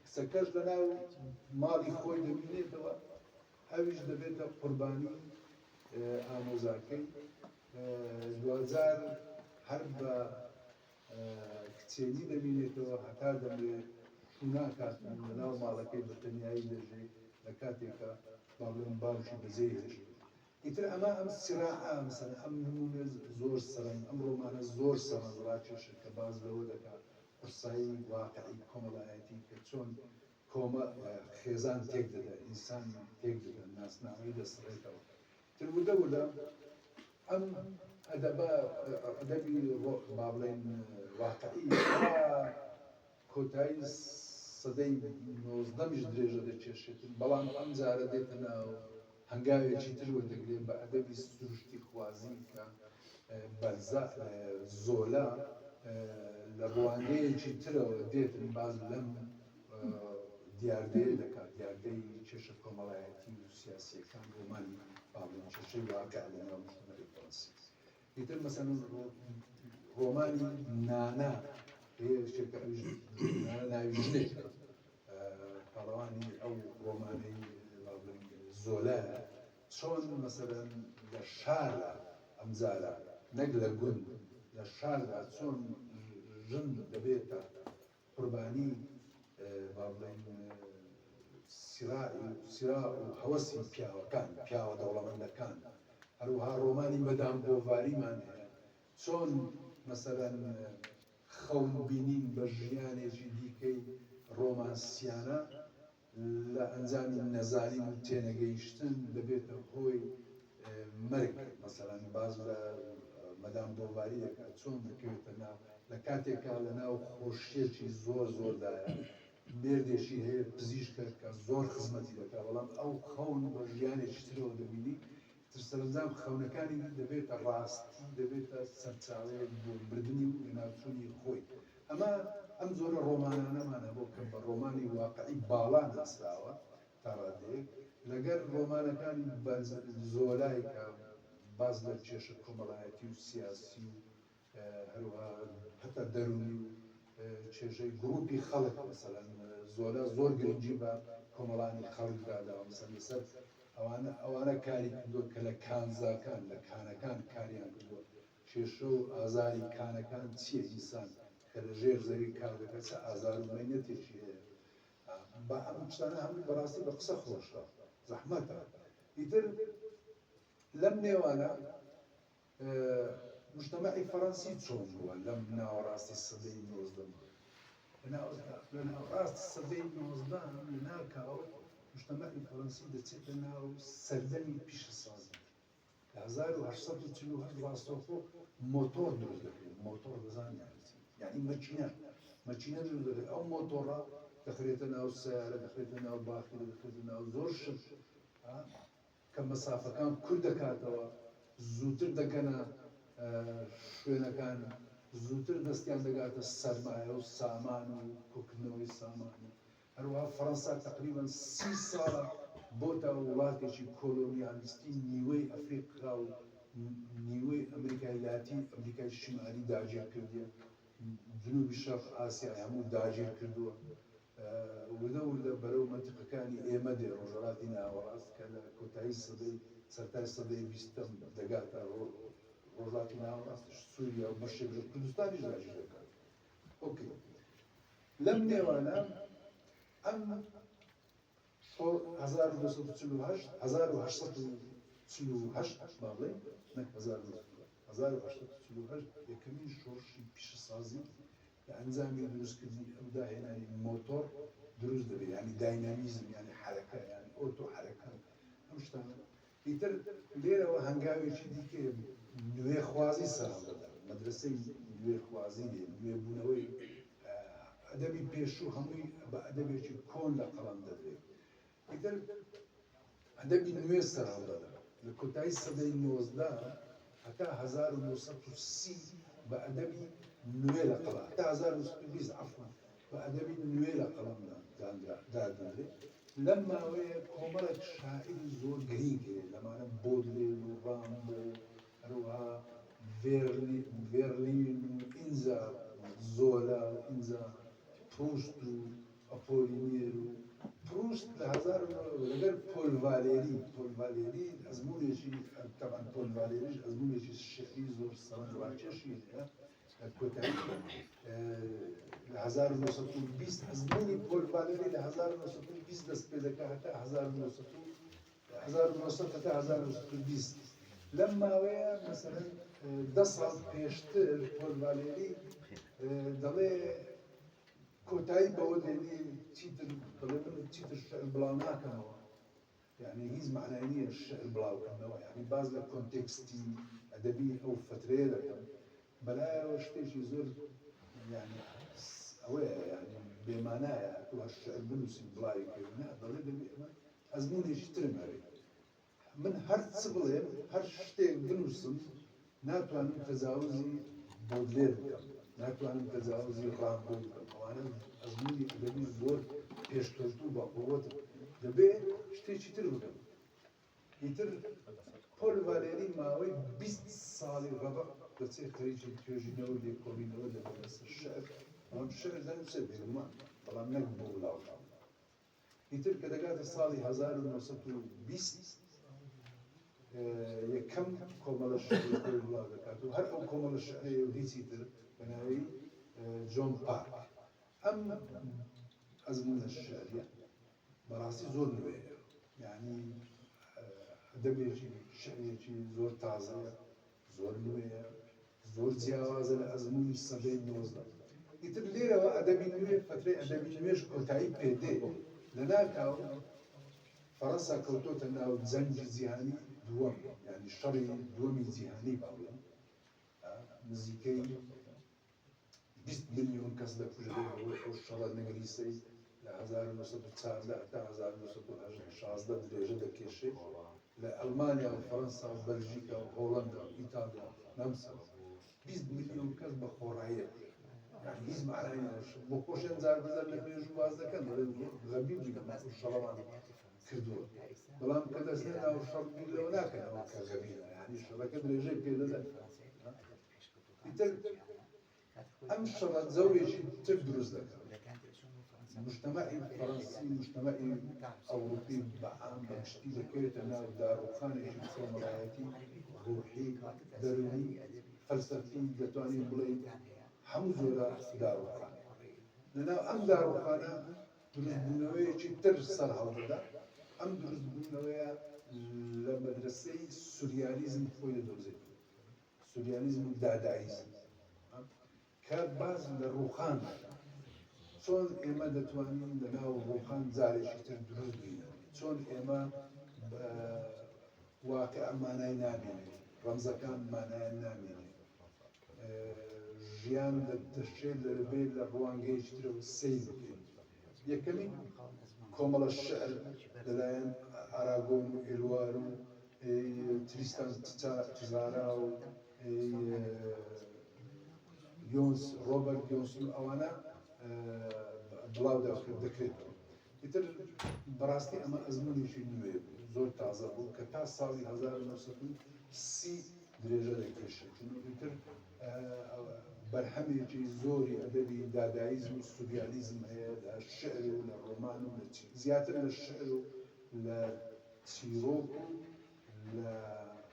کچەکەش لەناو ماڵی خۆی دەبینێتەوە ئەویش دەبێتە قوربانی ئامۆزاکەی دوجار هەر بە کچێنی دەبینێتەوە هەتا دەبێت ناکات لەناو ماڵەکەی بەتەنیایی دەژێ لە کاتێکە باڵێن باوکی بەجێ دەژێت ئیتر ئەمە ئەم سیراعە مەسەلەن ئەم نمونە زۆر سەرەن ئەم ڕۆمانە زۆر سەرنجڕاکێشە کە باز لەوە دەکات قورسایی واقعی کۆمەڵایەتی کە چۆن خێزان تێک دەدا ئینسان تێک دەدا ناسنامەی دەسڕێتەوە تر وردە وردە ئەم ئەدەبی با بڵێن واقعی کۆتایی سەدەی 19ەمیش درێژە دەکێشێتن بەڵام ئەم جارە دێتە ناو هەنگاوێکی تر وەردەگرێت بە ئەدەبی سروشتی خوازی کە زۆلا لە ڕوانگەیەکی ترەوە دێتن باز لەم دیاردەیە دەکات دیاردەی کێشە کۆمەڵایەتی و سیاسیەکان ڕۆمانی با بڵێن کێشەی واقع لەناو مجتەمەعی فەڕەنسی ئیتر مەسەلەن ڕۆمانی نانا هەیەشێکە ناوی ژنێکە پاڵەوانی ئەو ڕۆمانەی زۆلایە چۆن مەسەلەن لە شارە ئەمجارە نەک لە گوند لە شاردا چۆن ژن دەبێتە قوربانی با بڵێن سیرا و هەوەسی پیاوەکان پیاوە دەوڵەمەندەکان هەروەها ڕۆمانی مەدام بۆڤاریمان هەیە چۆن مەسەلەن خەون بینین بە ژیانێکی دیکەی ڕۆمانسیانە لە ئەنجامی نەزانین و تێنەگەیشتن دەبێتە هۆی مەرگ مەسەلەن باز لە مەدام بۆڤاری دەکات چۆن دەکەوێتە ناو لە کاتێکا لە ناو خۆشیێکی زۆردایە مێردێکی هەیە پزیشکە کە زۆر خزمەتی دەکات بەڵام ئەو خەون بە ژیانێکی ترەوە دەبینی سەرنجام خەونەکانی دەبێتە ڕاستی دەبێتە سەرچاوەیەک بۆ بردننی و لەناوچوونی خۆی ئەم زۆرە ڕۆمانانەمانە بۆ کە بە ڕۆمانی واقعی باڵان ناسراوە تا ڕادەیەک لەگەر ڕۆمانەکانی زۆرای کە باز لە کێشە کۆمەڵایەتی و سیاسی و هەروەها هەتا دەرونی و چێژەی گروپی خەڵک مەسەلەن زۆر گرنگی بە کۆمەڵانی خەڵکدادا مەسەلەن لەسەر ئەوانە کاری کردووە کە لە کانزاکان لە کانەکان کاریان کردووە کێشە و ئازاری کانەکان چییە ئینسان کە لە ژێر زەوی کار دەکات چە ئازار و مەینەتێکی هەیە بە ئەم شتانە هەمووی بەڕاستی بە قسە خۆشە زەحمەتە ئیتر لەم نێوانە مجتەمەعی فەڕەنسی چۆن بووە لەم ناوەڕاستی سەدەی نۆزدەمە لە ناوەڕاستی سەدەی نۆزدەم لە ناکاو مجتەمەعی فەڕەنسی دەچێتە ناو سەردەمی پیشەسازی لە 1848 ڕاستەوخۆ مۆتۆر دروست دەکرێت مۆتۆر دەزانین یعنی مەچینە دروست دەکرێت ئەو مۆتۆڕە دەخرێتە ناو سیارە دەخرێتە ناو باخیرە دەخرێتە ناو زۆر شت کە مەسافەکان کورت دەکاتەوە زووتر دەگەنە شوێنەکان زووتر دەستیان دەگاتە سەرمایە و سامان و کۆکردنەوەی سامان هەروەها فەڕەنسا تقریباً 30 ساڵە بۆتە وڵاتێکی کۆلۆنیالیستی نیوەی ئەفریقا و نیوەی ئەمریکای لاتی ئەمریکای شیمالی داگیر کردیە جنوبی شەرق ئاسیای هەموو داگیر کردووە وردە بەرەو مەنتیقەکانی ئێمە دێ ڕۆژهەڵاتی ناوەڕاست کە لە کۆتایی سەدەی سەرتای سەدەی بیستەم دەگاتە ڕۆژهەڵاتی ناوەڕاستش سووریا و بەشێک لە کوردستانیش داگیر دەکات ئۆکێ لەم نێوانە ئەم 1848 با بڵێن نەک 1848 یەکەمین شۆڕشی پیشەسازی لە ئەنجامی دروستکردنی ئەو داهێنانی مۆتۆر دروست دەبێت ینی داینامیزم یعنی حرەکە یعنی ئۆتۆ حرەکە ئەم شتانە ئیتر لێرەوە هەنگاوێکی دیکە نوێ خوازی سەرام دەدا مەدرسەی نوێ خوازی نوێبوونەوەی ئەدەبی پێشوو هەمووی بە ئەدەبێکی کۆن لە قەڵام دەدرێت ئیتر ئەدەبی نوێ سەرام دەدا لە کۆتایی سەدەی 19 هەتا 1930 بە ئەدەبی نوێ لە قەڵام هەتا 1920 عەفوان بە ئەدەبی نوێ لە قەڵام دادرێت لەم ماوەیە کۆمەڵێک شاعری زۆر گرنگ هەیە لەمانە بۆدلێر و ڕامبۆ هەروەها ڤێرلین و ئینجا زۆلا و ئینجا پروست و ئەپۆلینێر و پروست لە لەگەر پۆل ڤالێری ئەزمونێکی تەبعاً پۆل ڤالێریش ئەزمونێکی شێعری زۆر سەرنجڕاکێشی هەیە کۆتایی لە 1920 ئەزمونی پۆل ڤالێری لە 1920 دەست پێ دەکات هەتا 1920 لەم ماوەیە مەسەلەن 10 ساڵ پێشتر پۆل ڤالێری دەڵێ کۆتایی بەوە دێنی چیتر شعر بڵاو ناکەمەوە یعنی هیچ معنای نییە شعر بڵاوکردنەوە یعنی باز لە کۆنتێکستی ئەدەبی ئەو فترەیە دەکەم بەلایەوە شتێکی زۆر یعنی ئەوەیە یعنی بێمانایە تو هەر شعر بنووسین بڵاوی کردنە دەڵێ دەبێ ئەمە ئەزمونێکی ترم هەبێ من هەر چ بڵێم هەر شتێک بنووسم ناتوانم تەجاوزی بۆدلێر بکەم ناتوانم تەجاوزی ڕامبۆ بکەم ئەوانە ئەزمونی ئەدەبی زۆر پێشکەوتوو بە قووەتم دەبێ شتێکی تر بکەم ئیتر پۆل ڤالێری ماوەی 20 ساڵی ڕەبق دەچێت خەریکی توێژینەوە لێکۆڵینەوە دەبێت لەسەر شەعر ئەم شەعر دەنووسێت بێگومان بەڵام نەک بۆ وڵاوکەم ئیتر کە دەگاتە ساڵی 1920 یەکەم کۆمەڵە شعری خۆی وڵاو دەکات و هەر ئەو کۆمەڵە شعرەیە و هیچی تر بەناوی جۆن پارک ئەم أزمون الشعرية براسي زور نوێیە يعني دەبێکی شعرێکی زۆر تازەیە زۆر نوێیە زۆر جیاوازە لە ئەزمموی سەدەی 19 ئیتر لێرەوە ئەدەبی نوێ فترەی ئەدەبی نوێش کۆتایی پێدێ لە ناکاو فەڕەنسا کەوتۆتە ناو جەنگی جیهانی دووەم یعنی شەڕی دووەمی جیهانی باڵێن نزیکەی 20 ملیۆن کەس دەکوژرێتەوە ئەو شەڕە نەگەریسەی لە 1914 تا 1916 درێژە دەکێشێت لە ئەلمانیا و فەڕەنسا و بەلژیکا و هۆڵەندا و ئیتالیا نەمسا 20 ملیۆن کەس بە خۆڕاییە يعني هیچ معنای نەداشت بۆ خۆشیان جار بەزار لە مێژ و واز دەکەن غەبی بووین شەڕەمان کردووە بەڵام کە دەستێن ناو شەڕ بیر لەوە ناکەنەوە کە غەبیە یعنی شەڕەکە درێژەی پێدەدەن ئیتر ئەم شەڕە زەوێکی تر دروست دەکەن مجتمعی فەڕەنسی مجتمعی ئەوروپی بەعام بەگشتی دەکەوێتە ناو داڕوخانێکی کۆمەڵایەتی ڕوحی دەرونی فەلسەفی دەتوانین بڵێین هەموو زۆرە داڕوخان لەناو ئەم داڕوخانە دروستبوونەوەیەکی تر سەر هەڵدەدا ئەم دروستبوونەوەیە لە مەدرسەی سوریالیزم خۆی دەدۆزێت سوریالیزم و داداییزم کە باز لە ڕوخان چۆن ئێمە دەتوانین لەناو ڕوخان جارێکی تر دروست بینین چۆن ئێمە واقع مانای نامێنێت ڕەمزەکان مانایان نامێنێت ژیان دەشێت لەبێت لە ڕوانگەیەکی ترەوە سەیر بکەین یەکەمین کۆمەڵە شعر لەلایەن ئاراگۆن و ئێلوار و تریستان تزارا و یۆنس ڕۆبەرت یۆنس و ئەوانە بڵاو دەکرێتەوە ئیتر بەڕاستی ئەمە ئەزمموێکی نوێ بوو زۆر تازە بوو کە تا ساڵی 1930 درێژە دەکێشێت ئیتر بەرهەمێکی زۆری ئەدەبی داداییزم و سوریالیزم هەیە لە شعر و لە ڕۆمان و لە زیاتر لە شعر و لە چیرۆک و لە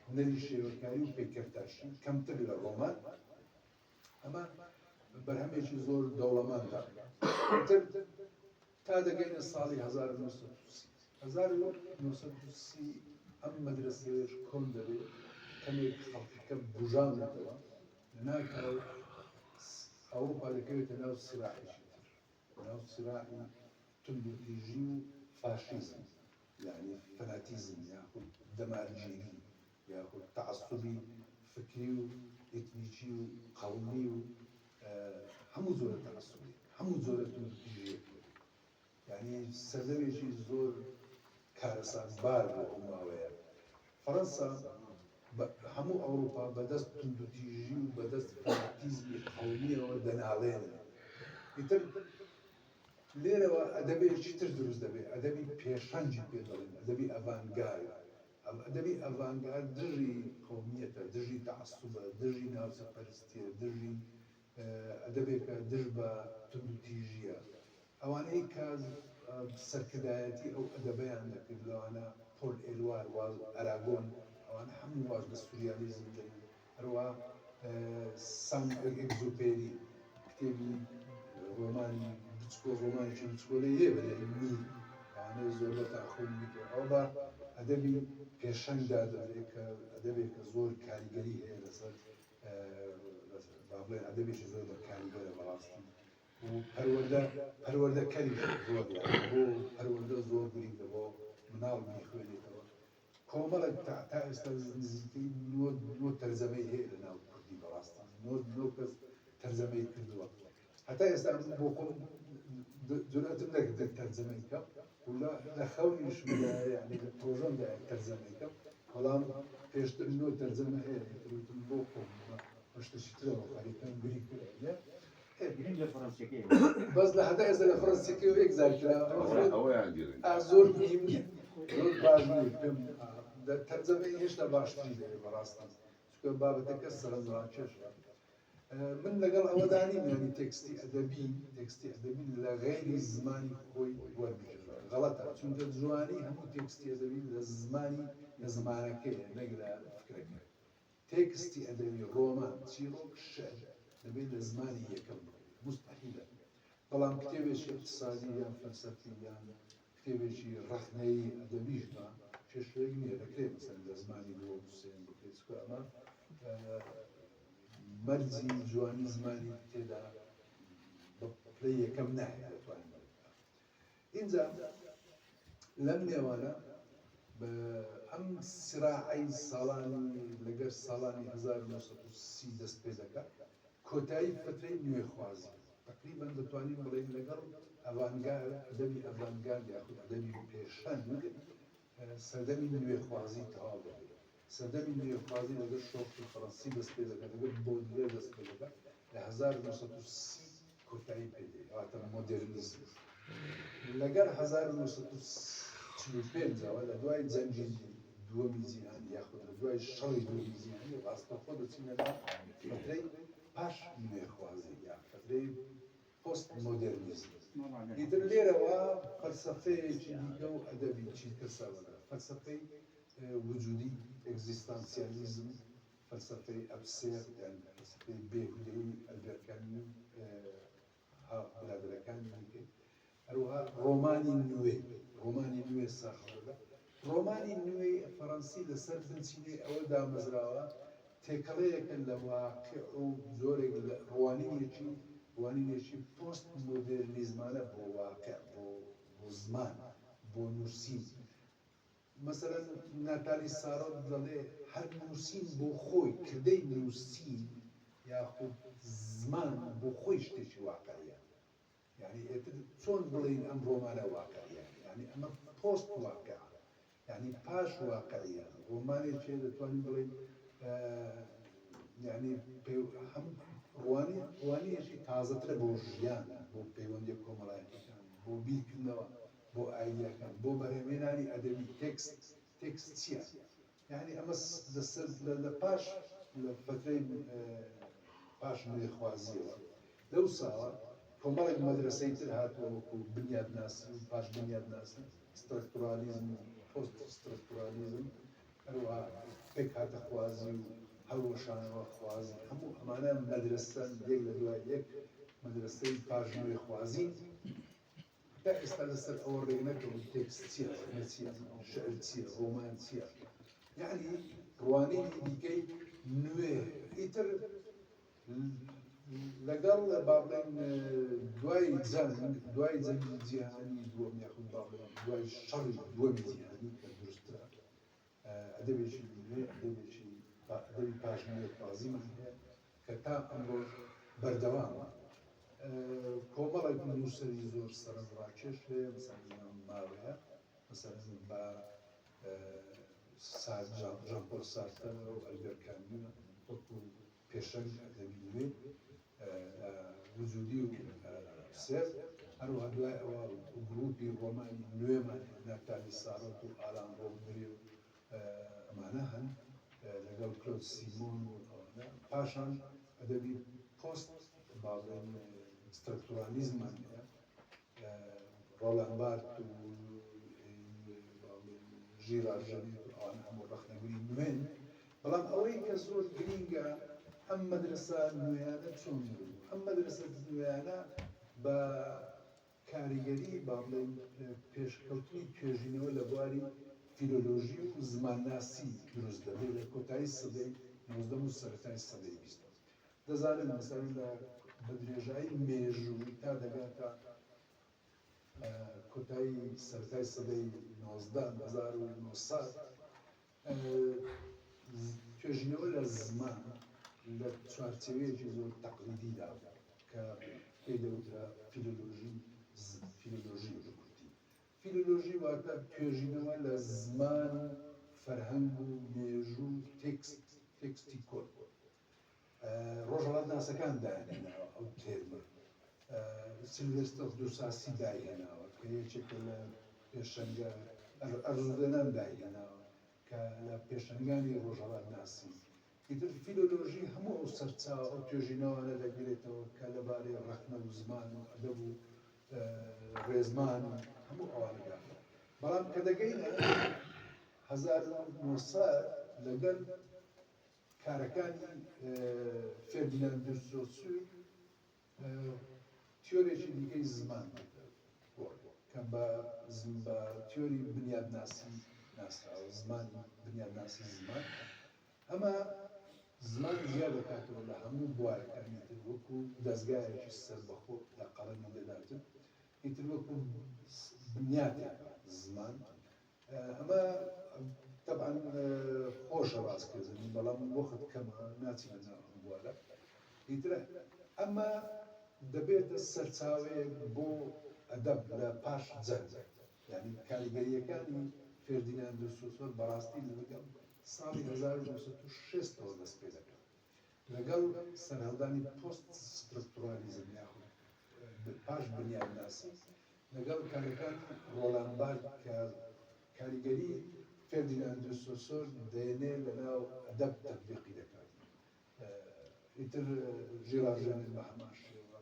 هونەری شێوەکاری و پێکەفتاشی کەمتر لە ڕۆمان ئەمە بەرهەمێکی زۆر دەوڵەمەندە تا دەگەینە ساڵی 1930 ئەم مەدرسەیەش کۆن دەبێت کەمێک خەڵکەکە بژاندەوە لە ناکاو ئەوروپا دەکەوێتە ناو سراحێکی تر ناو سراحی توندوتیژی و فاشیزم یعنی فەناتیزم یاخود دەمارگیری یاخود تەعەسوبی فکری و ئێتنیکی و قەومی و هەموو زۆرە تەعەسوبی هەموو زۆرە توندوتیژی یعنی سەردەمێکی زۆر کارەساتبار بۆ ئەو ماوەیە فەڕەنسا هەموو ئەوروپا بەدەست توندوتیژی و بەدەست فەناتیزمی قەومیەوە دەناڵێنن ئیتر لێرەوە ئەدەبێکی تر دروست دەبێت ئەدەبی پێشەنجی پێ دەڵێن ئەدەبی ئەڤانگارد ئەدەبی ئەڤانگارد دژی قەومیەتە دژی تەعەسوبە دژی ناوچەپەرستیە دژی ئەدەبێکە دژ بە توندوتیژیە ئەوانەی کە سەرکردایەتی ئەو ئەدەبەیان دەکرد لەوانە پۆل ئێلوار واز ئەراگۆن ئەوانە هەموو واز بە سوریالیزم دەبن هەروە سام ئەگزوپێری کتێبی ڕۆمانی بچکۆ ڕۆمانێکی بچکۆلەی هەیە بەلای میر ئەوانەی زۆر بە تاخۆن بیکە ئەو بە ئەدەبی پێشەنگدا دەبێت کە ئەدەبێک کە زۆر کاریگەری هەیە لەسەر با بڵێن ئەدەبێکی زۆر بە کاریگەرە بەڕاستی و پەروەردەکەری زۆر بۆ پەروەردە زۆر گرینگە بۆ مناڵ میخوێنێتەوە کۆمەڵێک تا ئێستا نزیکەی 9 تەرجەمەی هەیە لە ناو کوردی بەڕاستی 9 کەس تەرجەمەی کردووە هەتا ئێستا بۆ خۆم جورئەتم نەکرد تەرجەمەی بکەم و لە خەونیش یعنی لە پرۆژەمدا تەرجەمەی بکەم بەڵام پێشتر 9 تەرجەمە هەیە وتم بۆ خۆم شتێکی ترەوە خەریکەم گری کردە بەس لە هەتا ئێستا لە فەڕەنسیەکەی وەک زارکراوە زۆر مهم نییە زۆر باش نییە پێم تەرجەمەی هێشتا باشتری دەوێ بەڕاستی چونکە بابەتەکە سەرنجڕاکێشە من لەگەڵ ئەوەدا نیم یعنی تێکستی ئەدەبی لە غەیری زمانی خۆی وەربگرێت غەڵەتە چونکە جوانی هەموو تێکستی ئەدەبی لە زمانی لە زمانەکەیە نەک لە فکرەکە تێکستی ئەدەبی ڕۆمان چیرۆک شعر دەبێت لە زمانی یەکەم مستحیلە بەڵام کتێبێکی اقتصادی یان فەلسەفی یان کتێبێکی ڕەخنەی ئەدەبیشدا پێشێک نییە دەکرێت مەسەن لە زمانی بۆ حوسێن بکرێت چکە ئەمە مەرجی جوانی زمانی تێدا پلەی یەکەم نایە دەتوانین اینجا لەم نێوانە ئەم سراعی ساڵانی لەگەر ساڵانی 1930 دەست پێ دەکات کۆتایی فترەی نوێخوازی تقریبان دەتوانین بڵێن لەگەڵ ئەڤانگارد ئەدەبی ئەڤانگارد یاخود ئەدەبی پێشەنگ سەردەمی نوێخوازی تەواو دەبێت سەردەمی نوێخوازی لەگەر شۆخی فەڕەنسی دەست پێ دەکات لەگەر بۆدلێر دەست پێ دەکات لە 1930 کۆتایی پێ دێت ئەواتە مۆدێرنیزم لەگەر 1945 لە دوای جەنگی دووەمی جیهانی یاخود لە دوای شەڕی دووەمی جیهانی ڕاستەوخۆ دەچینە فترەی پاش نوێخوازی یا فترەی پۆست مۆدێرنیزم ئیتر لێرەوە فەلسەفەیەکی دیکە و ئەدەبیی کەسەوەدا فەلسەفەی وجودی ئێگزیستانسیالیزم فەلسەفەی ئەبسێر یان فەلسەفەی بێهودەی ئەلبێر برادەرەکانی دیکە هەروەها ڕۆمانی نوێ ساخەوەدا ڕۆمانی نوێ فەڕەنسی لەسەر بنچینەی ئەوە دامەزراوە تێکەڵەیەکە لە واقع و زۆرێک لە ڕوانینێکی پۆست مۆدێرنیزمانە بۆ واقع بۆ زمان بۆ نووسین مەسەلەن ناتالی سارۆت دەڵێ هەر نووسین بۆ خۆی کردەی نووسین یاخود زمان بۆ خۆی شتێکی واقعیە یعنی ئێتر چۆن بڵین ئەم ڕۆمانە واقعیە یعنی ئەمە پۆست واقع یعنی پاش واقعیە ڕۆمانێکی دەتوانین بڵین یعنی هەم ڕوانیەکی تازەترە بۆ ژیان بۆ پەیوەندی کۆمەڵایەتەکان بۆ بیرکردنەوە بۆ ئایدیاکان بۆ بەرهەمهێنانی ئەدەبی تێکست چییە یعنی ئەمە لە پاش لە فترەی پاش نوێخوازیەوە لەو ساڵە کۆمەڵێک مەدرسەی تر هاتووە وەکو بنیادناسی و پاش بنیادناسی سترکتورالیزم و پۆست سترکتورالیزم هەروەها پێک هاتە خوازی و هەڵوەشانەوە خوازی هەموو ئەمانە مەدرسەن یەک لە دوای یەک مەدرسەی پاش نوێخوازی تا ئێستا لەسەر ئەوە ڕێک نەکەون تێکست چییە چییە شعر چییە ڕۆمان چییە یعنی ڕوانینی دیکەی نوێ ئیتر لەگەڵ با بڵێن دوای جەنگی جیهانی دووەم یاخود با بڵێن دوای شەڕی دووەمی جیهانی کە دروسترا ئەدەبێکی نوێ ئەدەبی پاش نوێخوازیمان هەیە کە تا ئەمڕۆ بەردەوامە کۆمەڵێک نووسەری زۆر سەرنجڕاکێش هەیە مەسەڵەن ماوەیە مەسەڵەن بە ژان پۆل سارتەر و ئەلبێر کامیو وەکو پێشەنگ ئەدەبی نوێ وجودی و سێر هەروەها دوای ئەوە گروپی ڕۆمانی نوێمان ناتالی سارۆت و ئالان ڕۆبری و ئەمانە هەن لەگەڵ کلۆد سیمۆن و ئەوانە پاشان ئەدەبی پۆست با بڵێن سترکتورالیزمان هەیە ڕۆڵان بارت و ژیرار ژەریف و ئەوانە هەموو ڕەخنەگری نوێن بەڵام ئەوەی کە زۆر گرینگە ئەم مەدرسە نوێیانە چۆن بوو ئەم مەدرسە نوێیانە بە کاریگەری با بڵێن پێشکەوتنی توێژینەوە لە بواری فیلۆلۆژی و زمانناسی دروست دەبێت لە کۆتایی سەدەی 19 و سەرەتای سەدەی 20 دەزانن مەسەڵەن لە بەدرێژایی مێژووی تا دەگاتە کۆتایی سەرەتای سەدەی 1900 توێژینەوە لە زمان لە چوارچێوەیەکی زۆر تەقلیدیدا کە پێی دەوترا فیلۆلۆژی بکوتی فیلۆلۆژی واتە توێژینەوە لە زمان فەرهەنگ و مێژوو تێکستی کۆن ڕۆژهەڵات ناسەکان داهێناوە ئەو تێرمە سیلڤێستر دووساسی داهێناوە کە یەکێکە لە پێشەنگە ئەرزوودەنان داهێناوە کە لە پێشەنگانی ڕۆژهەڵات ناسی ئیتر فیلۆلۆژی هەموو ئەو سەرچاوە ئەو توێژینەوانە دەگرێتەوە کە لەبارەی ڕەخنە و زمان و ئەدەب و ڕێزمان و هەموو ئەوانەدا بەڵام کە دەگەینە 1900 لەگەڵ کارەکانی فێردیناند دو سۆسور تیۆرێکی دیکەی زمان کە بە تیۆری بنیادناسی ناسراوە زمانی بنیادناسی زمان ئەمە زمان زیاد دەکاتەوە لە هەموو بوارەکانی تر وەکو دەستگایەکی سەربەخۆ لە قەڵەمی دەداتن ئیتر وەکو بنیادێک زمان ئەمە طبعا خۆشە ڕاستکردنی بەڵام وەخت کەمە ناچینە ناو ئەم بوارە ئیتر ئەمە دەبێتە سەرچاوەیەک بۆ ئەدەب لە پاش جەنگ یعنی کاریگەریەکانی فێردیناند و سوسۆر بەڕاستی لەگەڵ ساڵی 1960ەوە دەست پێ دەکات لەگەڵ سەرهەڵدانی پۆست سترکتورالیزم یاخود پاش بنیادناسی لەگەڵ کارەکانی ڕۆڵان بارد کە کاریگەری فێردیناند و سوسۆر دێنێ لەناو ئەدەب تەطبیقی دەکات ئیتر ژێڕاژێنێت بە هەمان شێوە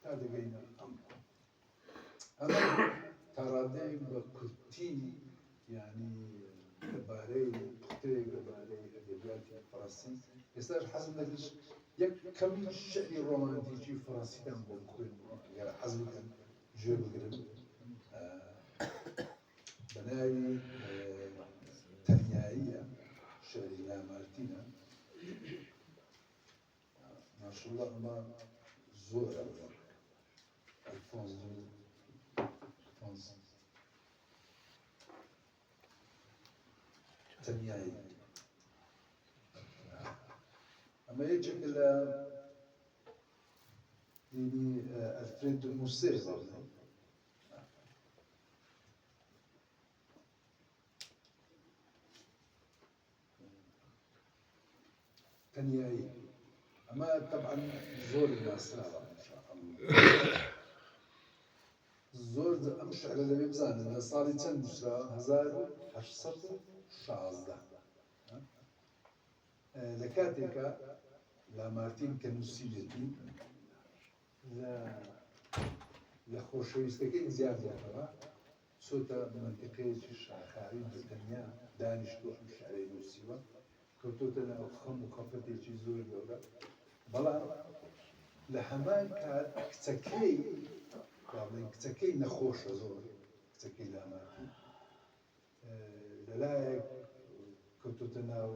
تا دەگەینە ئەمە تا ڕادەیەک بە کورتی یعنی لەبارەی پختەیەک لەبارەی ئەدەبیاتی فەڕەنسی ئێستاش حەزم دەکرد یەک کەمی شعری ڕۆمانتیکی فەڕەنسییان بۆ بخوێنەوە ئەگەر حەز بکەن گوێ بگرن بە ناوی تەنیاییە شعری لامارتینە ماشاءالله ئەمە زۆرە ئەلفۆنس تەنیایی ئەمە یەکێک لە ئەلفرێد موسێ تەنیایی ئەمە طبعا زۆر ناسراوە زۆر ئەم شعرە دەبێ بزانن لە ساڵی چەند نووسراوە 1816 لە کاتێکە لامارتین کە نووسیبێتی لە خۆشەویستەکەی زیاد بووەوە چۆتە منتیقەیەکی شاخاوی بەتەنیا دانیشتووە ئەم شعرەی نووسیوە کەوتۆتە ناو خەم و خەفەتێکی زۆر گەورە بەڵام لە هەمان کات کچەکەی نەخۆشە زۆر کچەکەی لامارتین لەلایەک کەوتۆتە ناو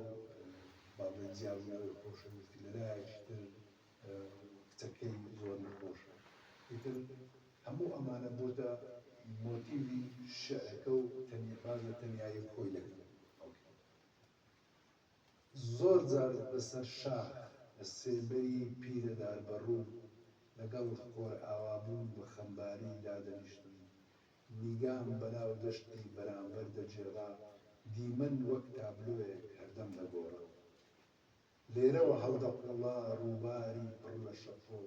باڵێن جیاوازی خۆشەویستی لەلایەکی تر کچەکەی زۆر نەخۆشە ئیتر هەموو ئەمانە بۆتە مۆتیڤی شعرەکە و بازە تەنیایی خۆی دەکرێت زۆر جار بەسەر شاخ لە سێبەری پیرەدار بەڕوو لەگەڵ خۆر ئاوابوون بە خەمباری دادەنیشتن نیگام بەناو دەشتی بەرامبەر دەجێڕا دیمەن وەک تابلۆیەک هەردەم دەگۆڕە لێرەوە هەڵدەقوڵا ڕووباری پڕ لە شەفۆ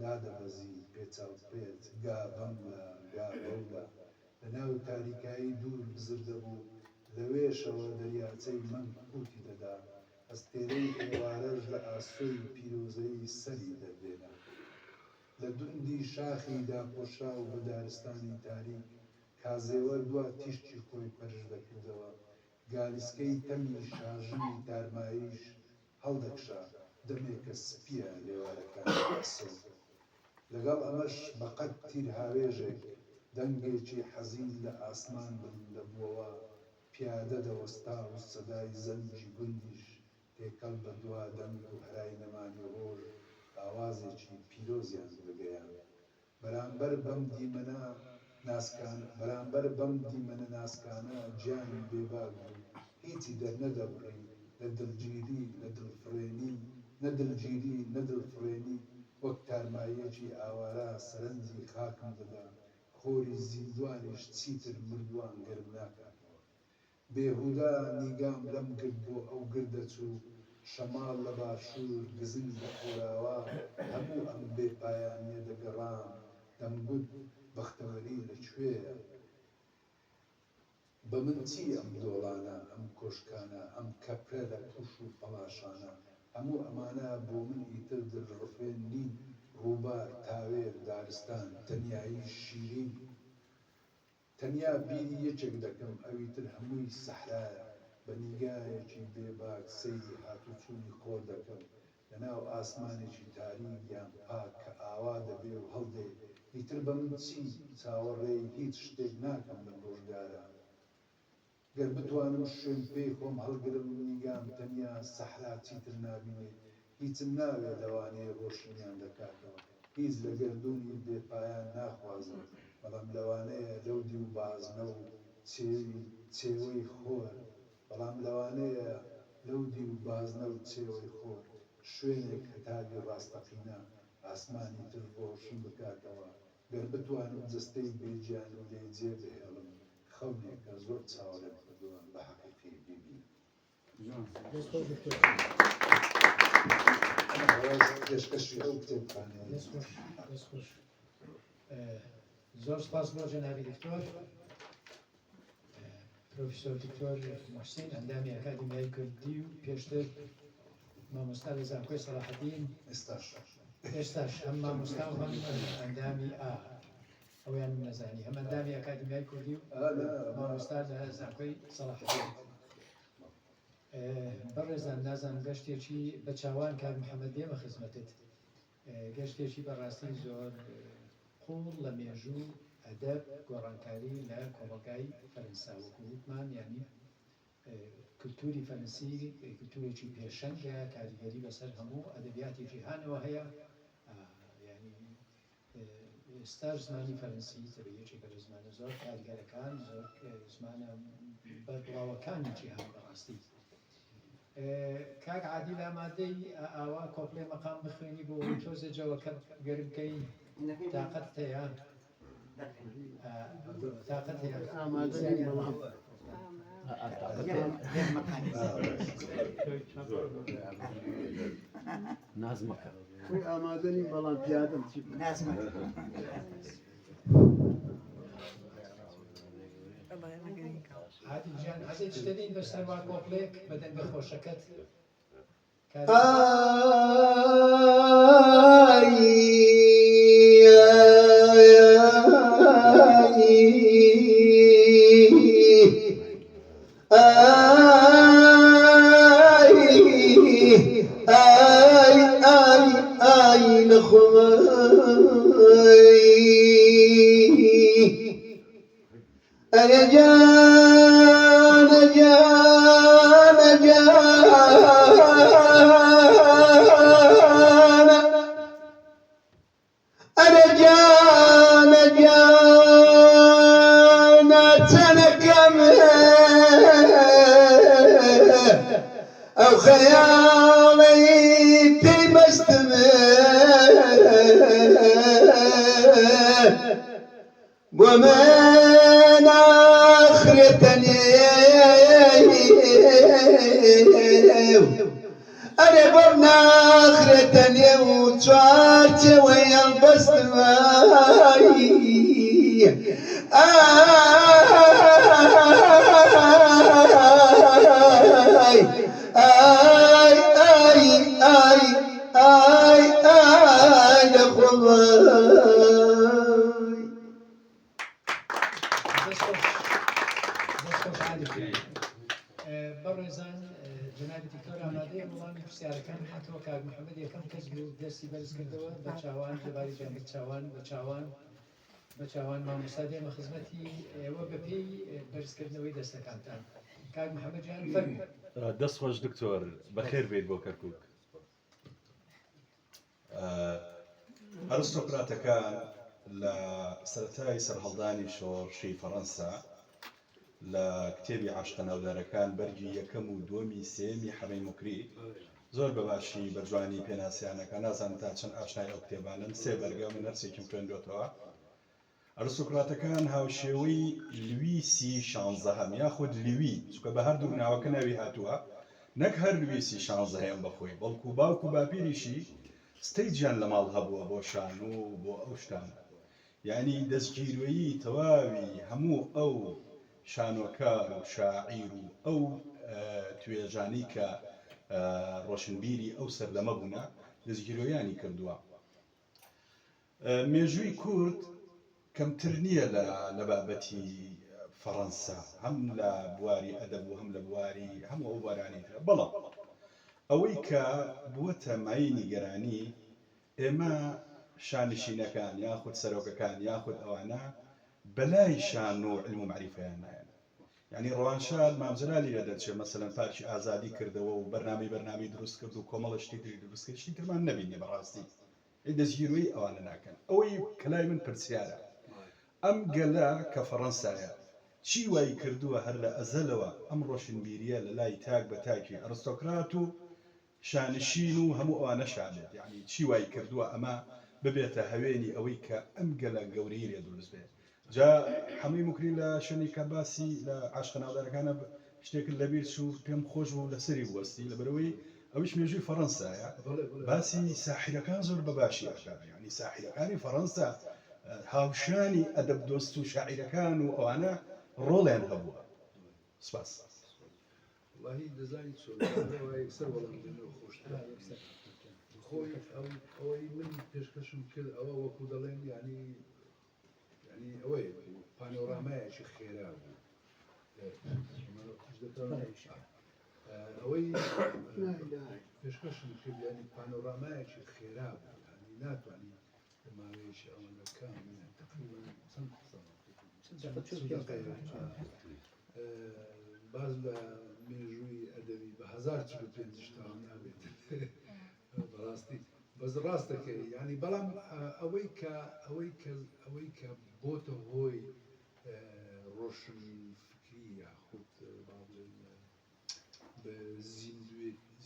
دادەبەزی پێچاوپێچ گا بەملە گا بەولە لەناو تاریکایی دوور بزر دەبوو لەوێشەوە دەریاچەی مەنگ قوتی دەدا ئەستێرەی ئێوارەش لە ئاسۆی پیرۆزەی سەری دەردێنا لە دوندی شاخی داپۆشا و بە دارستانی تاریک کازێوە دوا تیشتی خۆی پەرش دەکردەوە گالیسکەی تەمی شاژنی تارماییش هەڵدەکشا دەمێکە سپیە لێوارەکانی ئاسۆ لەگەڵ ئەمەش بەقەد تیر هاوێژێک دەنگێکی حەزین لە ئاسمان بڵندە بووەوە پیادە دەوەستا و سەدای زەنجی گوندیش تێکەڵ بە دوا دەنگ و هەرای نەمانی ڕۆژ ئاوازێکی پیرۆزیان بگەیان بەرامبەر بەم دیمەنە ناسکانە گیانی بێباک بوو هیچی دەرنەدەبڕی لە دڵگیری نەدڵفڕێنی وەک تارماییەکی ئاوارە سەرنجی خاکم دەدا خۆری زیندوانیش چیتر مردووان گەرم ناکاتەوە بێهودا نیگام لەم گرد بۆ ئەو گردەچوو شەماڵ لە باشوور گزنگ دەخۆراوە هەموو ئەم بێپایانیە دەگەڕام دەمگوت بەختەوەری لەکوێیە بە من چی ئەم دۆڵانە ئەم کۆشکانە ئەم کەپرە لە توش و پەڵاشانە هەموو ئەمانە بۆ من ئیتر دڵڕفێن نین ڕووبار تاوێر دارستان تەنیایی شیرین تەنیا بیری یەکێک دەکەم ئەویتر هەمووی سەحرایە بە نیگایەکی بێباک سەیری هاتوچوونی خۆر دەکەم لەناو ئاسمانێکی تاریک یان پاک کە ئاوا دەبێ و هەڵدێ ئیتر بە من چی چاوەڕێی هیچ شتێک ناکەم لەم ڕۆژگارە گەر بتوانم شوێن پێی خۆم هەڵگرم نیگام تەنیا سەحرا چیتر نابینێ هیچم ناوێ لەوانەیە ڕۆشنیان دەکاتەوە هیچ لە گەردوونی بێپایان ناخوازم بەڵام لەوانەیە لەودی و بازنە و چێوەی خۆر بەڵام لەوانەیە لەودی و بازنە و چێوەی خۆر شوێنێک هەتاوی ڕاستەقینە ئاسمانی تر ڕۆشن بکاتەوە گەر بتوانم جستەی بێجیان و لێ جێ بهێڵم خەونێکە زۆر چاوەڕێم کردووە بە حەقیقی ببینم پێشکەشی ئەو کتێبخانەیە زۆر سپاس بۆ جەنابی دکتۆر پرۆفیسۆر دکتۆر محسین ئەندامی ئەکادمیای کوردی و پێشتر مامۆستا لە زانکۆی سەلاحەدین ئێستاش هەم مامۆستا و هەم ئەندامی ئەویان نەزانی هەم ئەندامی ئەکادمیای کوردی و مامۆستا لە زانکۆی سەلاحەدین بەڕێزان نازانم گەشتێکی بە چاوان کار محەممەد دێمە خزمەتت گەشتێکی بەڕاستی زۆر قوڵ لە مێژوو ئەدەب گۆڕانکاری لە کۆمەلگای فەرەنسا وەکو وتمان یعنی کلتوری فەرەنسی کلتورێکی پێشەنگە کاریگەری بەسەر هەموو ئەدەبیاتی جیهانەوە هەیە ینی ئێستاش زمانی فەرەنسی یەکێکە لە زمانە زۆر کاریگەرەکان زۆر زمانە بەربڵاوەکانی جیهان بەڕاستی کاک عادیل ئامادەی ئاوا کۆپڵێ مەقام بخوێنی بۆ تۆزە جەوەکە گەرم بکەین تااقەت هەیە تااقەت هەیە نازمەکە خۆی ئامادەنی بەڵام پیادەم چی عادل جان حەزت شتەدەین بەسەر وا کۆپڵێک بە دەنگە خۆشەکەت أو خيالي بيبستم ومن آخرتني أنا برنا آخرتني وتوارتي وينبستم بەڕێزان جەنابی دکتۆر ئامادەیە وەڵامی پرسیارەکان هاتەوە کاک محەممەد یەکەم کەس بوو دەستی بەرز کردەوە بە چاوان جەباری جان بە چاوان مامۆستا دێمە خزمەتی ئێوە بە پێی بەرزکردنەوەی دەستەکانتان کاک محەممەد جان فەرموو دەست خۆش دکتۆر بەخێر بێت بۆ کەرکووک ئەرستۆکراتەکان لە سەرەتای سەرهەڵدانی شۆڕشی فەڕەنسا لە کتێبی عاشقە ناودارەکان بەرگی یەکەم و دووەمی سێمی حەمەی موکری زۆر بەباشی بەجوانی پێناسیانەکە نازانم تا چەند ئاشنای ئەو کتێبانن سێ بەرگە من هەرسێکم خوێندوێتەوە ئەرستۆکراتەکان هاوشێوەی لویسی شانزەهەم یاخود لیوی چونکە بە هەردوو ناوەکە ناوی هاتووە نەک هەر لویسی شانزەهەم بەخۆی بەڵکو باوکو باپیریشی ستەیجیان لە ماڵ هەبووە بۆ شان و بۆ ئەو شتان یعنی دەستگیروەیی تەواوی هەموو ئەو شانۆکار و شاعیر و ئەو توێژانی کە ڕۆشنبیری ئەو سەردەمە بوونە دەستگیرۆیانی کردووە مێژووی کورد کەمتر نییە لە بابەتی فەڕەنسا هەم لە بواری ئەدەب و هەم لە بواری هەموو ئەو بارانی ترە بەڵام ئەوەی کە بووەتە مای نیگەرانی ئێمە شانشینەکان یاخود سەرۆکەکان یاخود ئەوانە بەلای شان و علم و معریفەیان نایەن. یعنی ڕۆژان مامزرالی لە دەچێت مەسەلەن پارکی ئازادی کردەوە و بەرنامەی دروست کرد و کۆمەڵە شتی تری دروست کرد، شتی ترمان نەبینێ بەڕاستی دەستگیروی ئەوانە ناکەن. ئەوەی کەلای من پرسیارە ئەم گەلە کە فەڕەنسایە چی وای کردووە هەر لە ئەزەلەوە ئەم ڕۆشنبیریە لە لای تاک بە تاکی ئەرستۆکرات و شانشین و هەموو ئەوانە شابێت، یعنی چی وای کردووە ئەمە ببێتە هەوێنی ئەوەی کە ئەم گەلە گەورەی لێ دروست بێت. جا هەمووی مکری لە شوێنی کە باسی لە عاشقە ناودارەکانە شتێکت لەبیر چوو پێم خۆش بوو لەسەری بوەستی لەبەرەوەی ئەویش مێژووی فەڕەنسایە باسی ساحیرەکان زۆر بەباشی ئەکات، یعنی ساحیرەکانی فەڕەنسا هاوشانی ئەدەب دۆست و شاعیرەکان و ئەوانە ڕۆڵیان هەبووە. سپاس. والله دەزانی چۆن یەکسەر وەڵام دێنەوە خۆشترا خۆی ئەوەی من پێشکەشم کرد ئەوە وەکو دەڵێن ینی ئەوەی پانۆرامایەکی خێرا بوو ئەوەی پێشکەشم کرد ینی پانۆرامایەکی خێرا بوو، ینی ناتوانانی ماوەیەکی ئەوەندە کام باز لە مێژووی ئەدەبی بە 1500 نابێت بەڕاستی بەس ڕاستەکەی ینی بەڵام ئەوەی کە بۆتە هۆی ڕۆشن فکری یاخود بە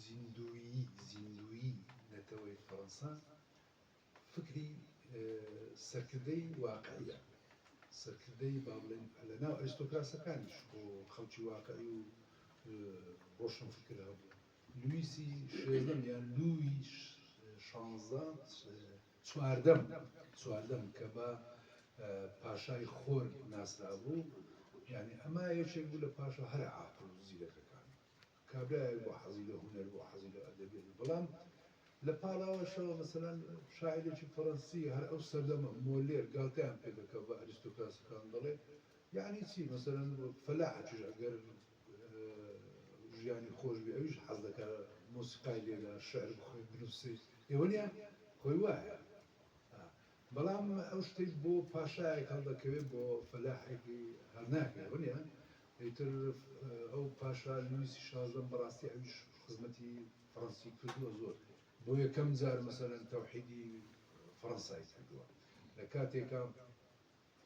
زیندویی نەتەوەی فەڕەنسا فکری سەرکردەی واقعیە، سەرکردەی با بڵێن لەناو ئەریستۆکراسەکانیش بۆ خەڵکی واقعی و ڕۆشن فکر هەبوو. لویسی شێزدەم یان لووی چواردەم کە بە پاشای خۆر ناسرا بوو، یعنی ئەمە یەکێک بوو لە پاشا هەرە عاقڵ و زیرەکەکان کابرایەک بۆ حەزی لە هونەر بۆ حەزی لە ئەدەبێت، بەڵام لە پاڵاوەشەوە مەسەلەن شاعیرێکی فەڕەنسی هەر ئەو سەردەمە مۆلێر گاڵتەیان پێ دەکە بە ئەریستۆکراسەکان دەڵێ یعنی چی مەسەلەن فەلاحەکیش ئەگەر ژیانی خۆش بێ ئەویش حەز دەکات مۆسیقای لێدا شعر بخۆی بنووسی ئێوەنیان خۆی وایە، بەڵام ئەو شتێک بۆ پاشایەک هەڵدەکەوێت بۆ فەلاحێکی هەر ناکەوێت ئێوەنیان ئیتر ئەو پاشا لویسی شازدەم بەڕاستی ئەویش خزمەتی فەڕەنسی کردووە زۆر بۆ یەکەم جار مەسەلەن تەوحیدی فەڕەنسای کردووە لە کاتێکە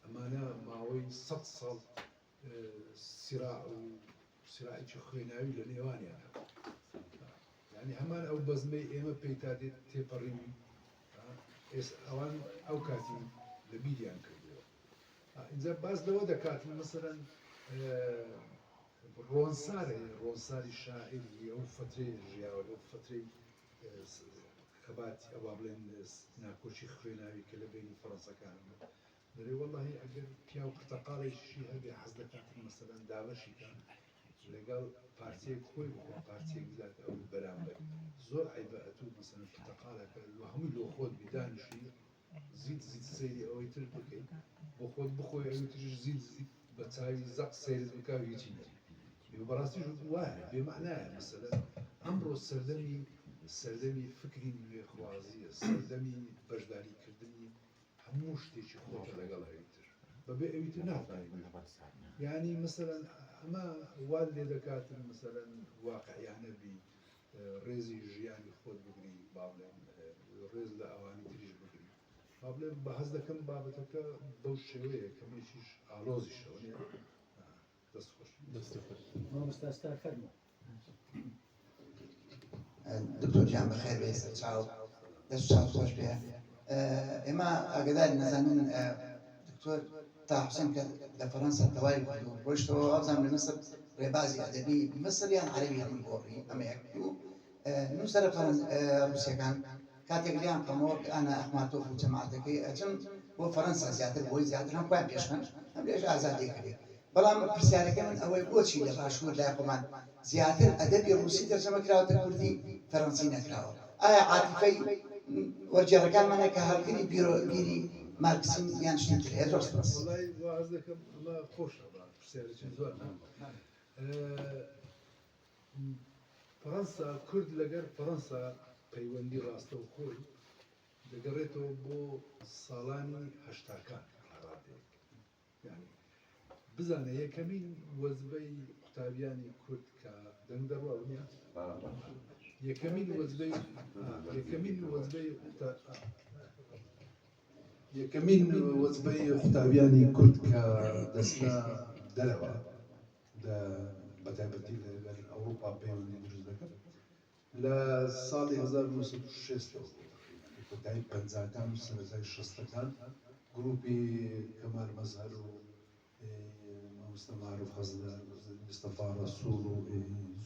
ئەمانە ماوەی 100 ساڵ سیراع و سیراعێکی خوێناوی لە نێوانیانە، ینی هەمان ئەو بەزمەی ئێمە پێی تا دێت تێپەڕین ئەوان ئەو کاتی لە بیریان کردووە. اینجا باز لەوە دەکات مەسەلەن ڕۆنساری شاعری ئەو فترەی ژیاوە ئەو فترەی کەباتی ئەوە بڵێن ناکۆچی خوێناوی کە لە بینی فەڕەنسەکان دەرێ وەڵڵاهی ئەگەر پیا و پرتەقاڵێکی هەبێ حەز دەکات مەسەلەن داوەشیکان لەگەڵ پارتیەک خۆی بخۆ پارتیەک بدات ئەو بەرامبەر زۆر عیبەتوو مەسەلەن پرتەقاڵەکە هەمووی لۆ خۆت بیدانشی زیت سەیری ئەوەی تر بکەیت بۆ خۆت بخۆی ئەوی ترش زیت بە چاوی زەق سەیرت بکا و هیچی نەبی بەڕاستیش وایە بێمەعنایە مەسەلەن ئەمڕۆ سەردەمی فکری نوێخوازیە، سەردەمی بەشداریکردنی هەموو شتێکی خۆتە لەگەڵ ئەویتر بەبێ ئەویتر ناتوانین یعنی مەسەلەن ئەمە وال لێ دەکاتن مەسەلەن واقعیانە بی ڕێزی ژیانی خۆت بگری با بڵێن ڕێز لە ئەوانی تریش بگری با بڵێن بە هەز دەکەم بابەتەکە بەو شێوەیە کەمێکیش ئالۆزیشەوە نیە دەست خۆش مامۆستاستا فەرموو. دکتۆر گیان بەخێر بێ سەر چاو دەست چاو خۆش بێ ئێمە ئاگداری نەزانن دکتۆر تا حوسێن کە لە فەڕەنسا تەواوی کردو ڕۆیشتەوە ئەوزان لە مەسر ڕێبازی ئەدەبی مەسر یان عەرەبی هەمووی گۆڕی ئەمە یەک و نووسەرە ڕووسیەکان کاتێک لیان قەمەوە ئەنا ئەحماتۆف و جەماعەتەکەی ئەچن بۆ فەڕەنسا زیاتر بۆی زیاتر هەم خۆیان پێشکەن هەم لێژ ئازادی کردێ، بەڵام پرسیارەکە من ئەوەی بۆچی لە باشوور لای خۆمان زیاتر ئەدەبی ڕووسی تەرجەمە کراوەتە کوردی فەڕەنسی نەکراوە؟ ئایا عاتیفەی وەرجێڕەکانمانە کە هەڵگری بیری مارکسیم یان شتی تر هەیە؟ دڕۆست بەس وەڵای واز دەکەم ئەمە خۆشە پرسیارێکی زۆر فەڕەنسا کورد لەگەر فەڕەنسا پەیوەندی ڕاستە و خۆی دەگەڕێتەوە بۆ ساڵانی هەشتاکان ڕادێک یعنی بزانە یەکەمین وەزبەی قوتابیانی کورد کە دەنگ دەڕوا نیە یەکەمین وەزبەی قوتابیانی کورد کە دەستنا دەرەوە بەتایبەتی لەگەڵ ئەوروپا پەیوەندی دروست دەکەن لە ساڵی 1960 کۆتایی 50کان و سەرەتای 60کان گروپی کەمال مەزهەر و مامۆستا معروف حەزدار مستەفا ڕەسوول و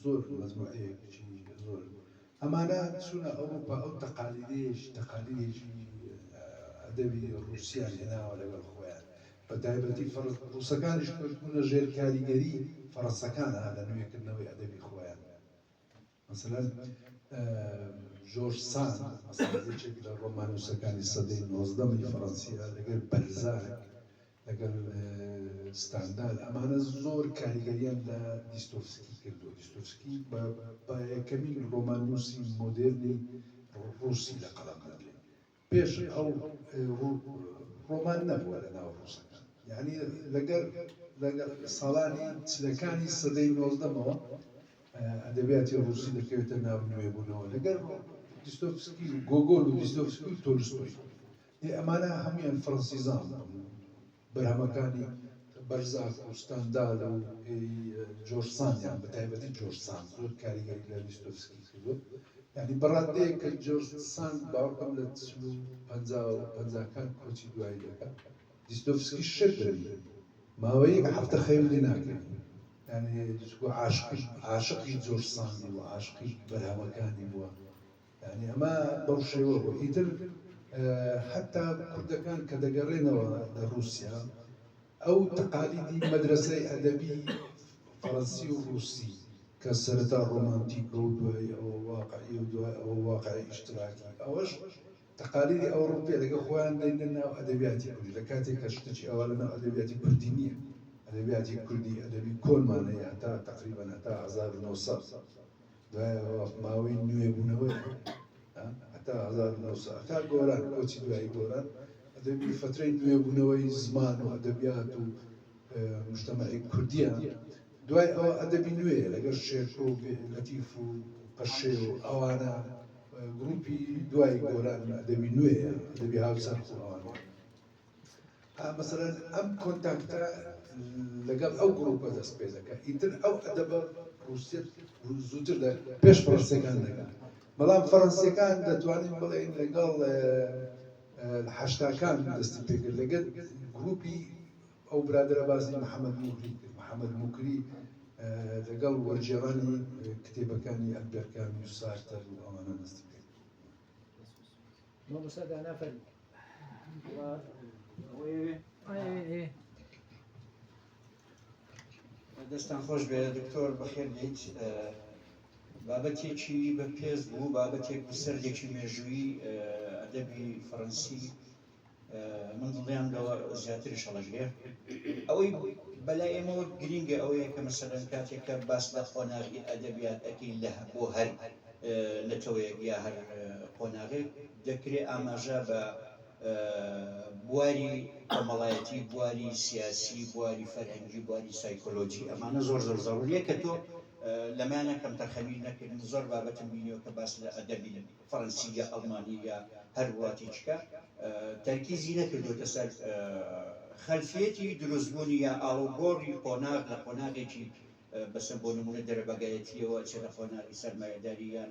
زۆر مەجموعەیەکی زۆر ئەمانە چوونە ئەوروپا ئەو تەقالیدێکی ئەدەبی ڕووسیان هێناوە لەگەڵ خۆیان بەتایبەتی ڕووسەکانیش کردبوونە ژێر کاریگەری فەڕەنسەکان لە نوێکردنەوەی ئەدەبی خۆیان مثلەن ژۆرژ ساند مەسەڵێک لە ڕۆمانوسەکانی سەدەی 19 فەڕەنسیە لەگەڵ بەرزاک لەگەڵ ستاندال ئەمانە زۆر کاریگەریان لە دیستۆفسکی کردو دیستۆفسکی بە یەکەمین ڕۆمانوسی مۆدێرنی ڕووسی لە قەڵەم دەبێت پێش ئەو ڕۆمان نەبووە لە ناو ڕووسەکان یعنی لەگەر ساڵانی چلەکانی سەدەی 19ەوە ئەدەبیاتی ڕووسی دەکەوێتە ناو نوێبوونەوە لەگەر دیستۆفسکی و گۆگۆل و دیستۆفسکی و تۆلستۆی ئەمانە هەمویان فەڕەنسیزان بەرهەمەکانی بەرزاک و ستاندال و جۆرج ساندیان بەتایبەتی جۆرج ساند زۆر کاریگەری لە دیستۆفسکی کردو یعنی بەڕادەیە کە جۆرج ساند باوەڕکەم لە 50کان کۆچی دوایی دەکات دیستۆفسکی شەر دەبێت ماوەیەک هەفتە خەیولی ناکەین یعنی عاشقی جۆرج ساندی و عاشقی بەرهەمەکانی بووە یعنی ئەمە بەو شێوە بوو ئیتر حتا کوردەکان کە دەگەڕێنەوە لە رووسیا ئەو تەقالیدی مەدرسەی ئەدەبی فەڕەنسی و رووسی کە سەرەتا ڕۆمانتیکە و دوای ئەوە واقعی و دوای ئەوە واقعی ئیشتراکی ئەوەش تەقالیدی ئەوڕۆپیە لەگە خۆیان دەینە ناو ئەدەبیاتی کوردی لە کاتێک کە شتێکی ئەوە لە ناو ئەدەبیاتی کوردی نییە ئەدەبیاتی کوردی ئەدەبی کۆنمانەیە هەتا تقریبەن هەتا 1900 دوای ماوەی نوێبوونەوەی هەتا 1900 هەتا گۆران کۆچی دوایی گۆران ئەدەبی فترەی نوێبوونەوەی زمان و ئەدەبیات و مجتەمەعی کوردیە دوای ئەوە ئەدەبی نوێیە لەگەر شێرکۆ و لەتیف و پەشێ و ئەوانە گروپی دوای گۆران ئەدەبی نوێیە ئەدەبی هاوسەرخ و ئەوانە مەسەلەن ئەم کۆنتاکتە لەگەڵ ئەو گروپە دەست پێ دەکات ئیتر ئەو ئەدەبە رووسیت زووتر پێش فەڕەنسیەکان دەکات بەڵام فەڕەنسیەکان دەتوانین بڵێن لەگەڵ حەشتاکان دەستی پێکرد لەگەڵ گروپی ئەو برادرە بازی محەممەد موکری لەگەڵ وەرجێڕانی کتێبەکانی ئەلبێر کامی و سارتەر و ئەوانە دەستی پێکرد مامۆستا دانافەر دەستان خۆش بێ دکتۆر بەخێر بیت بابەتێکی بە پێز بوو بابەتێک سەردێکی مێژووی ئەدەبی فەڕەنسی من دڵیان لەوە زیاتری شەڵەژێ ئەوەی بەلای ئێمەوە گرینگە ئەوەیە کە مەسەلەن کاتێککە باس بە قۆناغی ئەدەبیات ئەەکەی لە بۆ هەر نەتەوەیەک یا هەر قۆناغێک دەکرێت ئاماژە بە بواری کۆمەڵایەتی بواری سیاسی بواری فەرهەنگی بواری سایکۆلۆجی ئەمانە زۆر زۆر زەڕوریە کە تۆ لەمانە کەم تەرخەمی نەکردن زۆر بابەتم بینیەوە کە باس لە ئەدەبی فەڕەنسی یا ئەڵمانی یا هەر وڵاتێکیکە تەرکیزی نەکردوتە سەر خەلفیەتی دروستبوونی یا ئاڵوگۆڕی قۆناغ لە قۆناغێکی بەسەر بۆ نمونە دەرەبەگایەتیەوە چ لە قۆناغی سەرمایەداری یان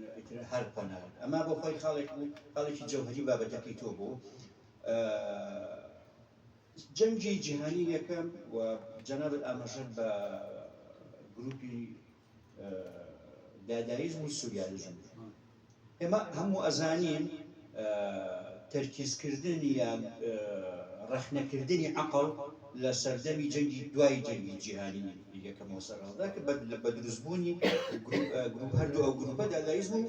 هەر قۆناغ ئەما بۆ خۆی خاڵێک بوو خاڵێکی جەوهەری بابەتەکەی تۆ بوو جەنگی جیهانی یەکەم و جەنابەت ئاماژەت بە گروپی داداییزم و سوریالیزم ئێمە هەموو ئەزانین تەرکیزکردنی یان ڕەخنەکردنی عەقڵ لە سەردەمی جەنگی دوای جەنگی جیهانی یەکەمەوە سەرڕادا کە بە دروستبوونی گروپ هەردوو ئەو گروپە داداییزم و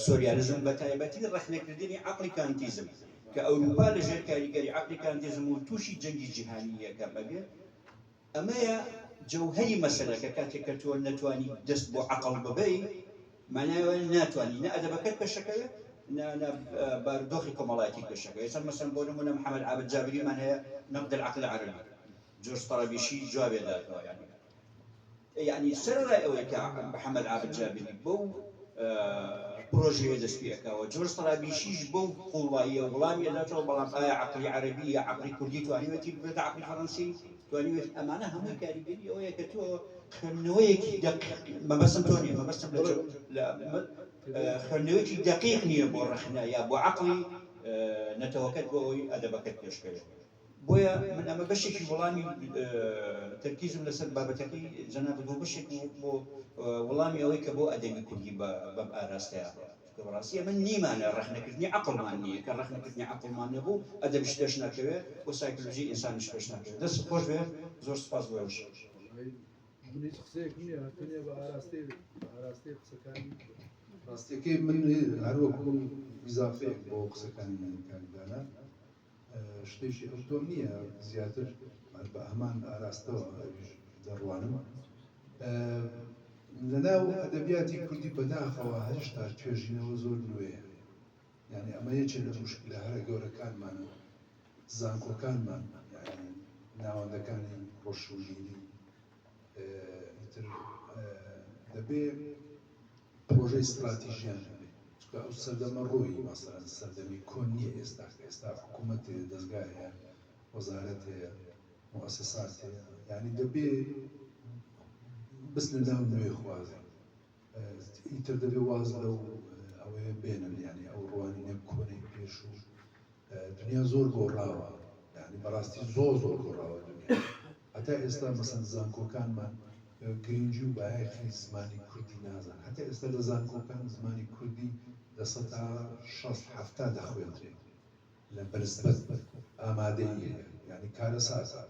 سۆریالیزم بە تایبەتی ڕەخنەکردنی عەقڵی کانتیزم کە ئەوروپا لە ژێر کاریگەری عەقڵی کانتیزم و تووشی جەنگی جیهانی یەکەم ئەبێت ئەمەیە جەوهەری مەسەلەکە کاتێک کە تۆ نەتوانی دەست بۆ عەقڵ ببەی معناوە ناتوانانی نە ئەدەبەکەت پێشەکەوێت باردۆخی کۆمەڵایەتی پێشەکە ئێستا مەسەن بۆ نمونە محەممەد عابد جابریمان هەیە نەقد العقل العربي جورج طرابیشی جوابێ داتەوە يعني سر ئەوەی کە محەممەد عابد جابری بۆ پرۆژەیە دەست پێکەوە جورج طرابیشیش بۆ قوڵاییە وڵامی داتەوە بەڵام ئایا عقلی عربی یا عقلی کوردی توانیوێتی بێتە عقلی فەڕەنسی توانیوێت ئەمانە هەمووی کاریگەری ئەوەیە کە تۆ خوێندنەوەیەکی مەبەستم تۆ نییە مەبەستم خوێندنەوەیەکی دقیق نییە بۆ ڕەخنا یا بۆ عقلی نەتەوەکەت بۆ ئەوەی ئەدەبەکەت پێشکەوێت بۆیە من ئەمە بەشێکی وەڵامی تەرکیزم لەسەر بابەتەکەی جەناب بۆ بەشێک بۆ وەڵامی ئەوەی کە بۆ ئەدەبی کوردی بەم ئاراستەیە بەڕاستی ئەمە نیمانە ڕەخنەکردنی عقڵمان نییە کە ڕەخنەکردنی عقڵمان نەبوو ئەدەبیش پێش ناکەوێت بۆ سایکۆلۆژی ئینسانیش پێش ناکەوێت دەست خۆش بێ زۆر سپاس بۆ ئەوش هیچ قسەیەک نییە تەنیا بە ئاراستەی قسەکانی ڕاستیەکەی من هەروەکو ئیزافەیەک بۆ قسەکانی کاردانە شتێکی ئەوتۆ نییە زیاتر بە هەمان ئاراستەوە دەڕوانم لەناو ئەدەبیاتی کوردی بەداخەوە هەشتا توێژینەوە زۆر نوێیە یعنی ئەمە یەکێک لە موشکلە هەرە گەورەکانمان زانکۆکانمان ناوەندەکانی ڕۆژوژینی تر دەبێ پرۆژەی استراتیژیان هەبێ چکە ئەو سەردەمە ڕۆی مەسەڵەن سەردەمی کۆن نییە ئێستا حکوومەت هەیە دەستگای هەیە وەزارەت هەیە مؤسسات هەیە یعنی دەبێ بس لە ناو نوێ خوازە ئیتر دەبێ واز لەو ئەوەیە بێنن یعنی ئەو ڕوانینە کۆنەی پێش و دنیا زۆر گۆڕاوە یعنی بەڕاستی زۆر گۆڕاوە دنیا هەتا ئێستا مەسەن زانکۆکانمان گرنگی و بایەخی زمانی کوردی نازان هەتا ئێستا لە زانکۆکان زمانی کوردی لە سەد تا 60-70 دەخوێنرێت لە بەرزبەت ئامادەی هەیە یعنی کارە سازە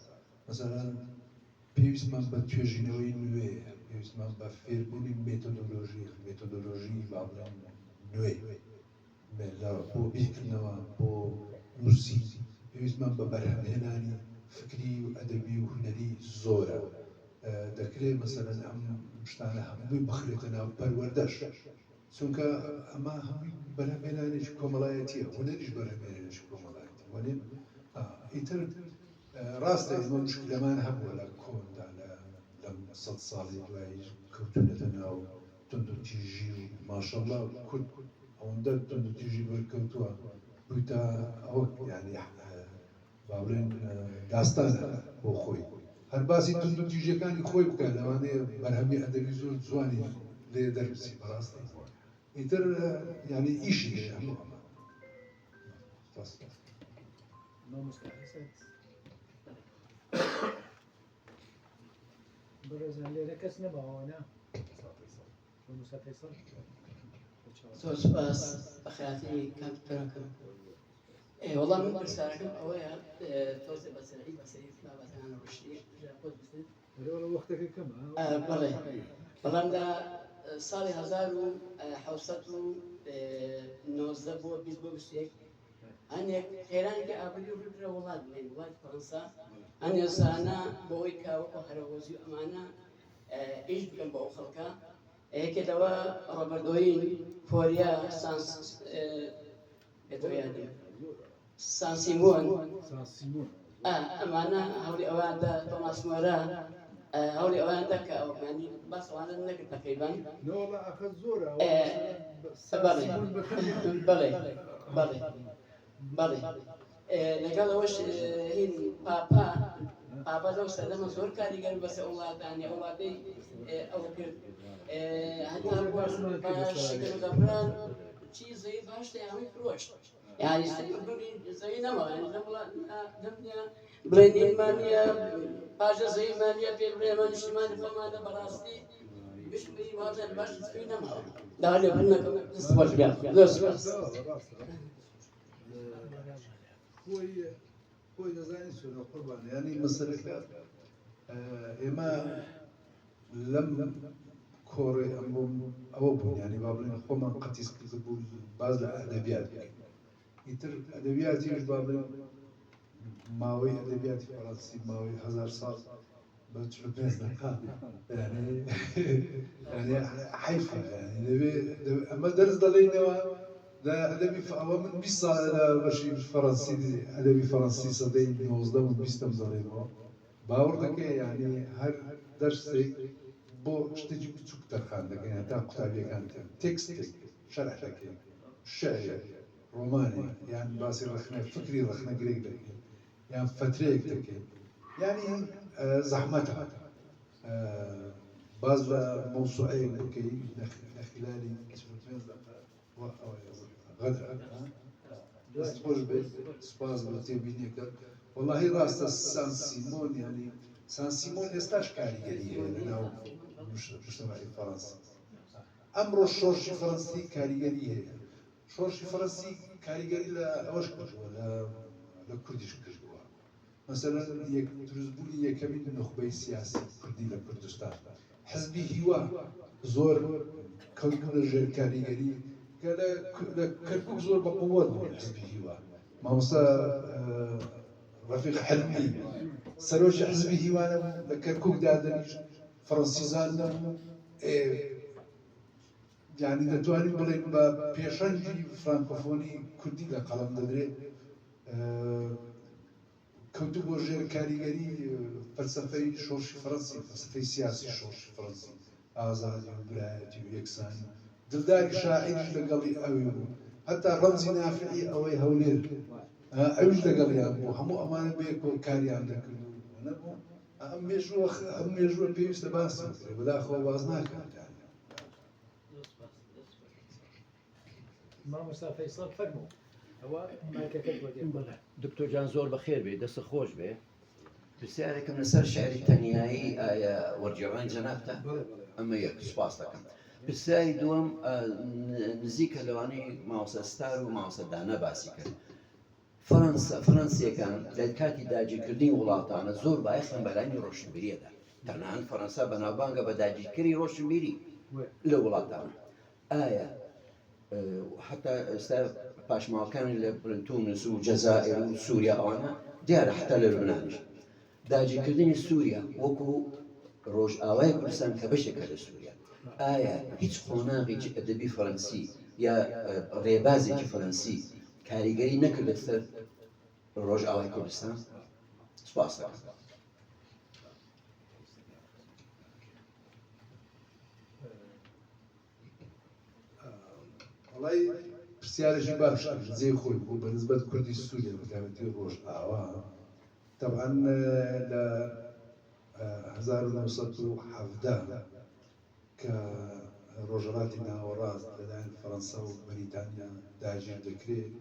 مەسەڵەن پێویستمان بە توێژینەوەی نوێ پێویستمان بە فێربوونی مێتۆدۆلۆژی بابڵێن نوێ بۆ بیرکردنەوە بۆ نووسی پێویستمان بە بەرهەمهێنانی فکری و ئەدەبی و هونەری زۆرە دەکرێت مەسەلەن ئەم شتانە هەمووی بخرێتە ناو پەروەردەش چونکە ئەمە هەمووی بەرهەمهێنانێکی کۆمەڵایەتیە هونەریش بەرهەمهێنانێکی کۆمەڵایەتی وەنێ ئیتر ڕاستە ئێمە مشکلەمان هەبووە لە کۆندا لەم 100 ساڵی دوایی کەوتونەتە ناو تونندوتیژی و ماشەڵڵا کورد ئەوەندە تونندوتیژی وەرکەوتووە بوویتە ئەوە یعنی باڵێن داستانە بۆ خۆی هەر باسی تونندوتیژیەکانی خۆی بکە لەوانەیە بەرهەمی ئەدەبی زۆر جوانی لێ دەربسی بەڕاستی ئیتر یعنی ئیشی هەیە هەموو ئەمە بەڕێزان لێرە کەس نەباوانە زۆر سپاس بەخراتی کامپیوتەرەکەم وەڵام من پرسیارەکەم ئەوەیە تۆزێ بەسەری بابەتەکان ڕشتی خۆت بستێت وەختەکە کەمە بەڵێ بەڵام لە ساڵی 1990 بۆ 20 هەنێک خێرانێکی ئابووری و ڕێبرە وڵات بڵێن وڵاتی فەڕەنسا هەنێ سانە بەوەی کاوەکو هەرەوەزی و ئەمانە ئیش بکەم بە ئەو خەڵکە یەکێکەوە ڕۆبەردۆین فۆریا سانسیمۆن ئەمانە هەوڵی ئەواندا تۆماس مۆرا هەوڵی ئەواندا کە ئەوانی باسەوانە نەکرد تەقریبان بەڵێ بەڵێ لەگەڵ ئەوەش هین پاپا لەو سەردەمە زۆر کاریگەر بەسە وڵاتانی وڵاتەی ئەو کرد هەتا شکردەبران چی زەی باشتە هەمووی فرۆشت یعنی زەوی نەما دەمنیا بڵێنیمانە پاژە زەویمانە پێ بڵێمە نیشتیمانی خۆمانە بەڕاستی بشمری وازە باش زەوی نەماوە داوالێ بنەکەم دەست بەش بیان زۆر سپاس خۆی دەزانی سوورە قوربان ینی مەسەلەکە ئێمە لەم کۆڕێ ئەوە بوو ینی با بڵێن خۆمان قەتیس کرد بوو باز لە ئەدەبیات ئیتر ئەدەبیاتیش با بڵێن ماوەی ئەدەبیاتی فەڕەنسی ماوەی 1000 ساڵ بە 45 دقیقە ینی حیفە ئەمە دەرز دەڵێنەوە لا أدبي أو من 20 ساڵ لە بەشی فەڕەنسی ئەدەبی فەڕەنسی سەدەی 19 و 20 دەڵێمەوە باوەڕ دەکەی یعنی هەر دەرسێک بۆ شتێکی بچووک دەرخان دەکەین هەتا قوتابیەکان تێکستێک شەرح دەکەین شعر ڕۆمانێک یان باسی ڕخنە فکری ڕخنەگرێک دەکەین یان فترەیەک دەکەین یعنی زەحمەتە باز بە مەوسوعەیەک بکەی لە خلالی غدا دەست خۆش بێت سوپاس بە تێبینیەکە وەڵاهی ڕاستە سان سیمۆن یعنی سان سیمۆن ئێستاش کاریگەری هەیە لەناو مجتەمەعی فەڕەنسی ئەمڕۆ شۆڕشی فەڕەنسی کاریگەری هەیە شۆڕشی فەڕەنسی کاریگەری لە ئەوەش کردووە لە کوردیش کردووە مەسەلەن دروستبوونی یەکەمین نخبەی سیاسی کوردی لە کوردستان حزبی هیوا زۆر کەوتبوو لە ژێر کاریگەری کە لە کەرکووک زۆر بەقووەت بوو حزبی هیوا مامۆستا ڕەفیق حەلمی سەرۆکی حزبی هیوا نەبوو لە کەرکووکدا دەنیشت فەڕەنسیزان نەبوو یعنی دەتوانین بڵێن بە پێشەنگی فرانکۆفۆنی کوردی لە قەڵەم دەدرێت کەوتو بۆ ژێر کاریگەری فەلسەفەی شۆڕشی فەڕەنسی فەلسەفەی سیاسی شۆڕشی فەڕەنسی ئازادی و برایەتی و یەکسانی دڵداری شاعریش لەگەڵی ئەوێ بوو هەتا ڕەمزی نافعی ئەوەی هەولێر ئەویش لەگەڵیان بوو هەموو ئەمانە بەیەکۆ کاریان دەکرد و نەبوو ئەم مێژووە پێویستە باسی بکرێت بەداخەوە باز ناکات مامۆستا فەیسڵ فەرموو ئەوە مایکەکەت بۆ دێ دکتۆر جان زۆر بەخێر بێ دەست خۆش بێ پرسیارێکم لەسەر شعری تەنیایی ئایا وەرجێڕانی جەنابتە ئەمە یەک سوپاس دەکەم پرسیاری دووەم نزیکە لەوانەی ماوەسە ستار و ماوەسە دانا باسی کرد فەڕەنسیەکان لە کاتی داگیرکردنی وڵاتانە زۆر بایەخن بەلایانی ڕۆشنبیریەدا تەنانەت فەڕەنسا بەناوبانگە بە داگیرکردنی ڕۆشنبیری لە وڵاتانە ئایا حتا ئێستا پاشماوەکانی لە تونس و جەزائیر و سووریا ئەوانە دیارە حتا لە لوبنانیش داگیرکردنی سووریا وەکو ڕۆژئاوای کوردستان کە بەشێکە لە سووریا ئایا هیچ قۆناغێکی ئەدەبی فەڕەنسی یا ڕێبازێکی فەڕەنسی کاریگەری نەکرد لەسەر ڕۆژئاوای کوردستان سوپاس دەکەم وڵای پرسیارێکی باش جێ خۆی بوو بە نسبەت کوردی سووریا بەتابەتی ڕۆژئاوا طبعا لە 1970 کە ڕۆژهەڵاتی ناوەڕاست لەلایەن فەڕەنسا و بەریتانیا داگیر دەکرێت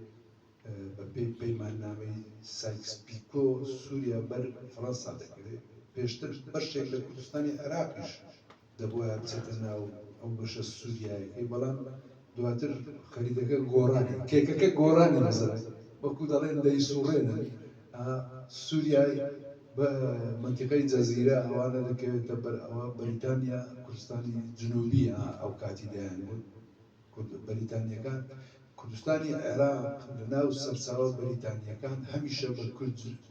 بە پێی پەیماننامەی سایکس پیکۆ سووریا بەر فەڕەنسا دەکرێت پێشتر بەشێک لە کوردستانی عێراقیش دەبووە بچێتە ناو ئەو بەشە سووریایەکەی بەڵام دواتر خەریدەکە گۆڕانی کێکەکە گۆڕانی نەزرا وەکو دەڵێن دەی سوڕێنە سووریای بە منتیقەی جەزیرە ئەوانە دەکەوێتە بەر ئەوە بەریتانیا کوردستانی جنوبی ئەو کاتی دەیان بوو بەریتانیەکان کوردستانی عێراق لە ناو سەرچاوە بەریتانیەکان هەمیشە بە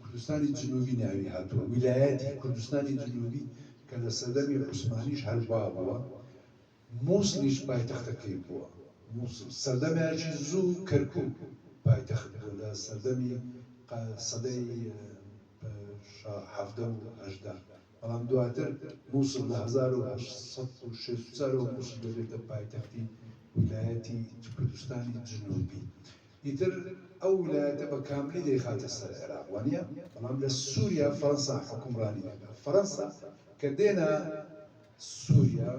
کوردستانی جنوبی ناوی هاتووە ویلایەتی کوردستانی جنوبی کە لە سەردەمی عوسمانیش هەروا بووە مووسڵیش پایتەختەکەی بووە سەردەمیانشی زوو کەرکووک پایتەخت بوو لە سەردەمی سەدەی 1970 بەڵام دواتر مووسڵ لە 1960 مووسڵ دەبێتە پایتەختی ویلایەتی کوردستانی جنوبی ئیتر ئەو ویلایەتە بە کاملی دەیخاتە سەر عێراق وانە بەڵام لە سووریا فەڕەنسا حکومڕانی دەکات فەڕەنسا کە دێنە سووریا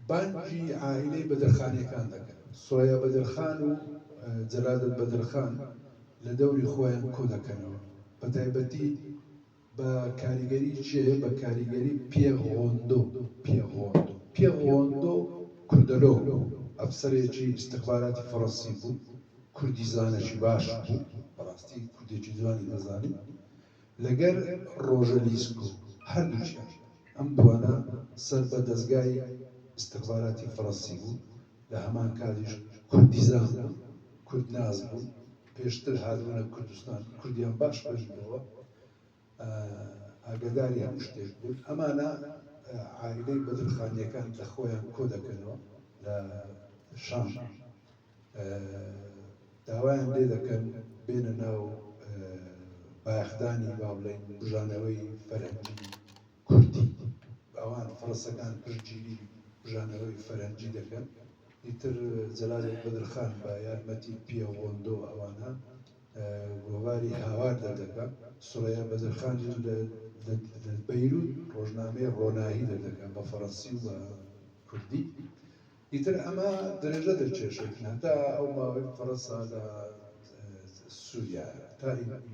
بانگی عائلەی بەدرخانیەکان دەکەن سۆیا بەدرخان و جەلادەت بەدرخان لە دەوری خۆیان کۆ دەکەنەوە بە تایبەتی بە کاریگەری چێ بە کاریگەری پێغۆندۆ کوردەلۆ ئەفسەرێکی استخباراتی فەڕەنسی بوو کوردی زانەشی باش بوو بەڕاستی کوردێکی جوانی دەزانێت لەگەر ڕۆژەلیسکۆ هەردووچیان ئەم دوانە سەر بە دەستگای استخباراتی فەڕەنسی بوو لە هەمان کاتیش کوردیزان بوو کورد ناز بوو پێشتر هاتوونە کوردستان کوردیان باش بەژنەوە ئاگاداری هەموو شتێک بوون ئەمانە عائلەی بەدرخانیەکان لە خۆیان کۆ دەکەنەوە لە شام داوایان لێ دەکەن بێنە ناو باەخدانی با بڵێن بژانەوەی فەرهەنگی کوردی ئەوان فڕەسەکان پشتگیری بژانەوەی فەرهەنگی دەکەن ئیتر جەلالێک بەدرخان بە یارمەتی پیە ڕۆندۆ ئەوانە گۆواری هاوار دەردەکات سوڕەیە بەدرخانی لە بەیروت ڕۆژنامەی ڕۆناهی دەردەکات بە فەڕەنسی و بە کوردی ئیتر ئەمە درێژە دەرچێشێت هەتا ئەو ماوەی فەڕەنسا لە سووریا تا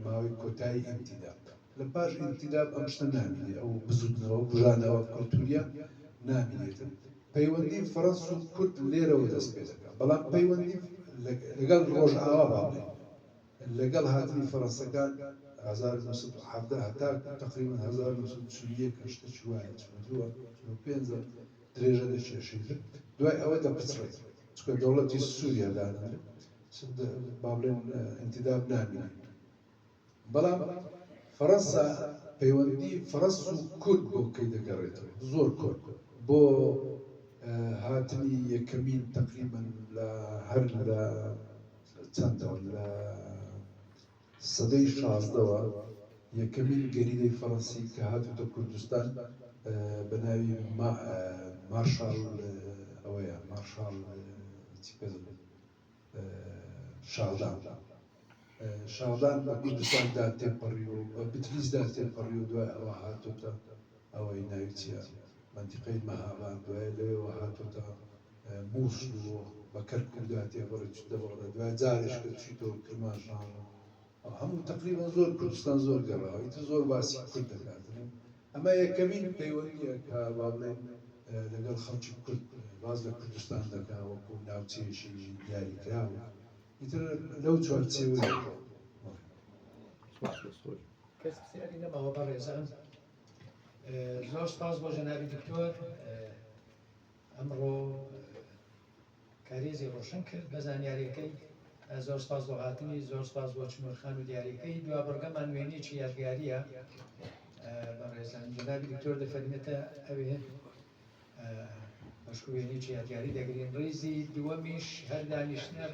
ماوەی کۆتایی ئینتیداب لە پاش ئینتیداب ئەم شتە نامینێت ئەو بزوتنەوە بژانەوە کەلتوریە نامینێتن پەیوەندی فەڕەنس و کورد لێرەوە دەست پێ دەکات بەڵام پەیوەندی لەگەڵ ڕۆژئاوا با بڵێن لەگەڵ هاتنی فەڕەنسەکان 1970 هەتا تقریبا 1940 شتێکی وایە چوە 5 درێژە دەچێشێت دوای ئەوە دەپچڕێت چکە دەوڵەتی سووریا دانێت با بڵێن ئینتیداب نامینێت بەڵام فەڕەنسا پەیوەندی فەڕەنس و کورد بۆ کەی دەگەڕێتەوە زۆر کورد بۆ هاتنی یەکەمین تقریبا لە هەر لە چەندەوە لە سەدەی 16ەوە یەکەمین گەریدەی فەڕەنسی کە هاتوتە کوردستان بە ناوی مارشال ئەوەیە مارشال شاڵدان بە کوردستاندا تێپەڕی و بتلیسدا تێپەڕی و دوای ئەوە هاتوتە ئەوەی ناوی چیە منتیقەی مەهاباد دوای لەوێەوە هاتوتە مووسڵ و بە کەرکوودا تێپەڕی دەبڕە دوای جارێک کە چیتەوە کرماشان هەموو تقریبا زۆر کوردستان زۆر گەڕاوە ئیتر زۆر باسی کورد دەکاتن ئەمە یەکەمین پەیوەندیە کە با بڵێن لەگەڵ خەڵکی کورد باز لە کوردستان دەکا وەکو ناوچەیەشی دیاریکراوە ئیتر لەو چوارچێوەیە کەس پرسیاری نەماوە بەڕێزان زۆر سپاس بۆ جەنابی دکتۆر ئەمڕۆ کارێزی ڕۆشن کرد بە زانیاریەکەی زۆر سپاس بۆ هاتنی زۆر سپاس بۆ چنوورخان و دیاریەکەی دوا بەڕگەمان وێنێکی یادگاریە بەڕێزان جەنابی دکتۆر دەفەرمێتە ئەوێ بەشکوێنێکی یادگاری دەگرین ڕێزی دووەمیش هەر دانیشتنە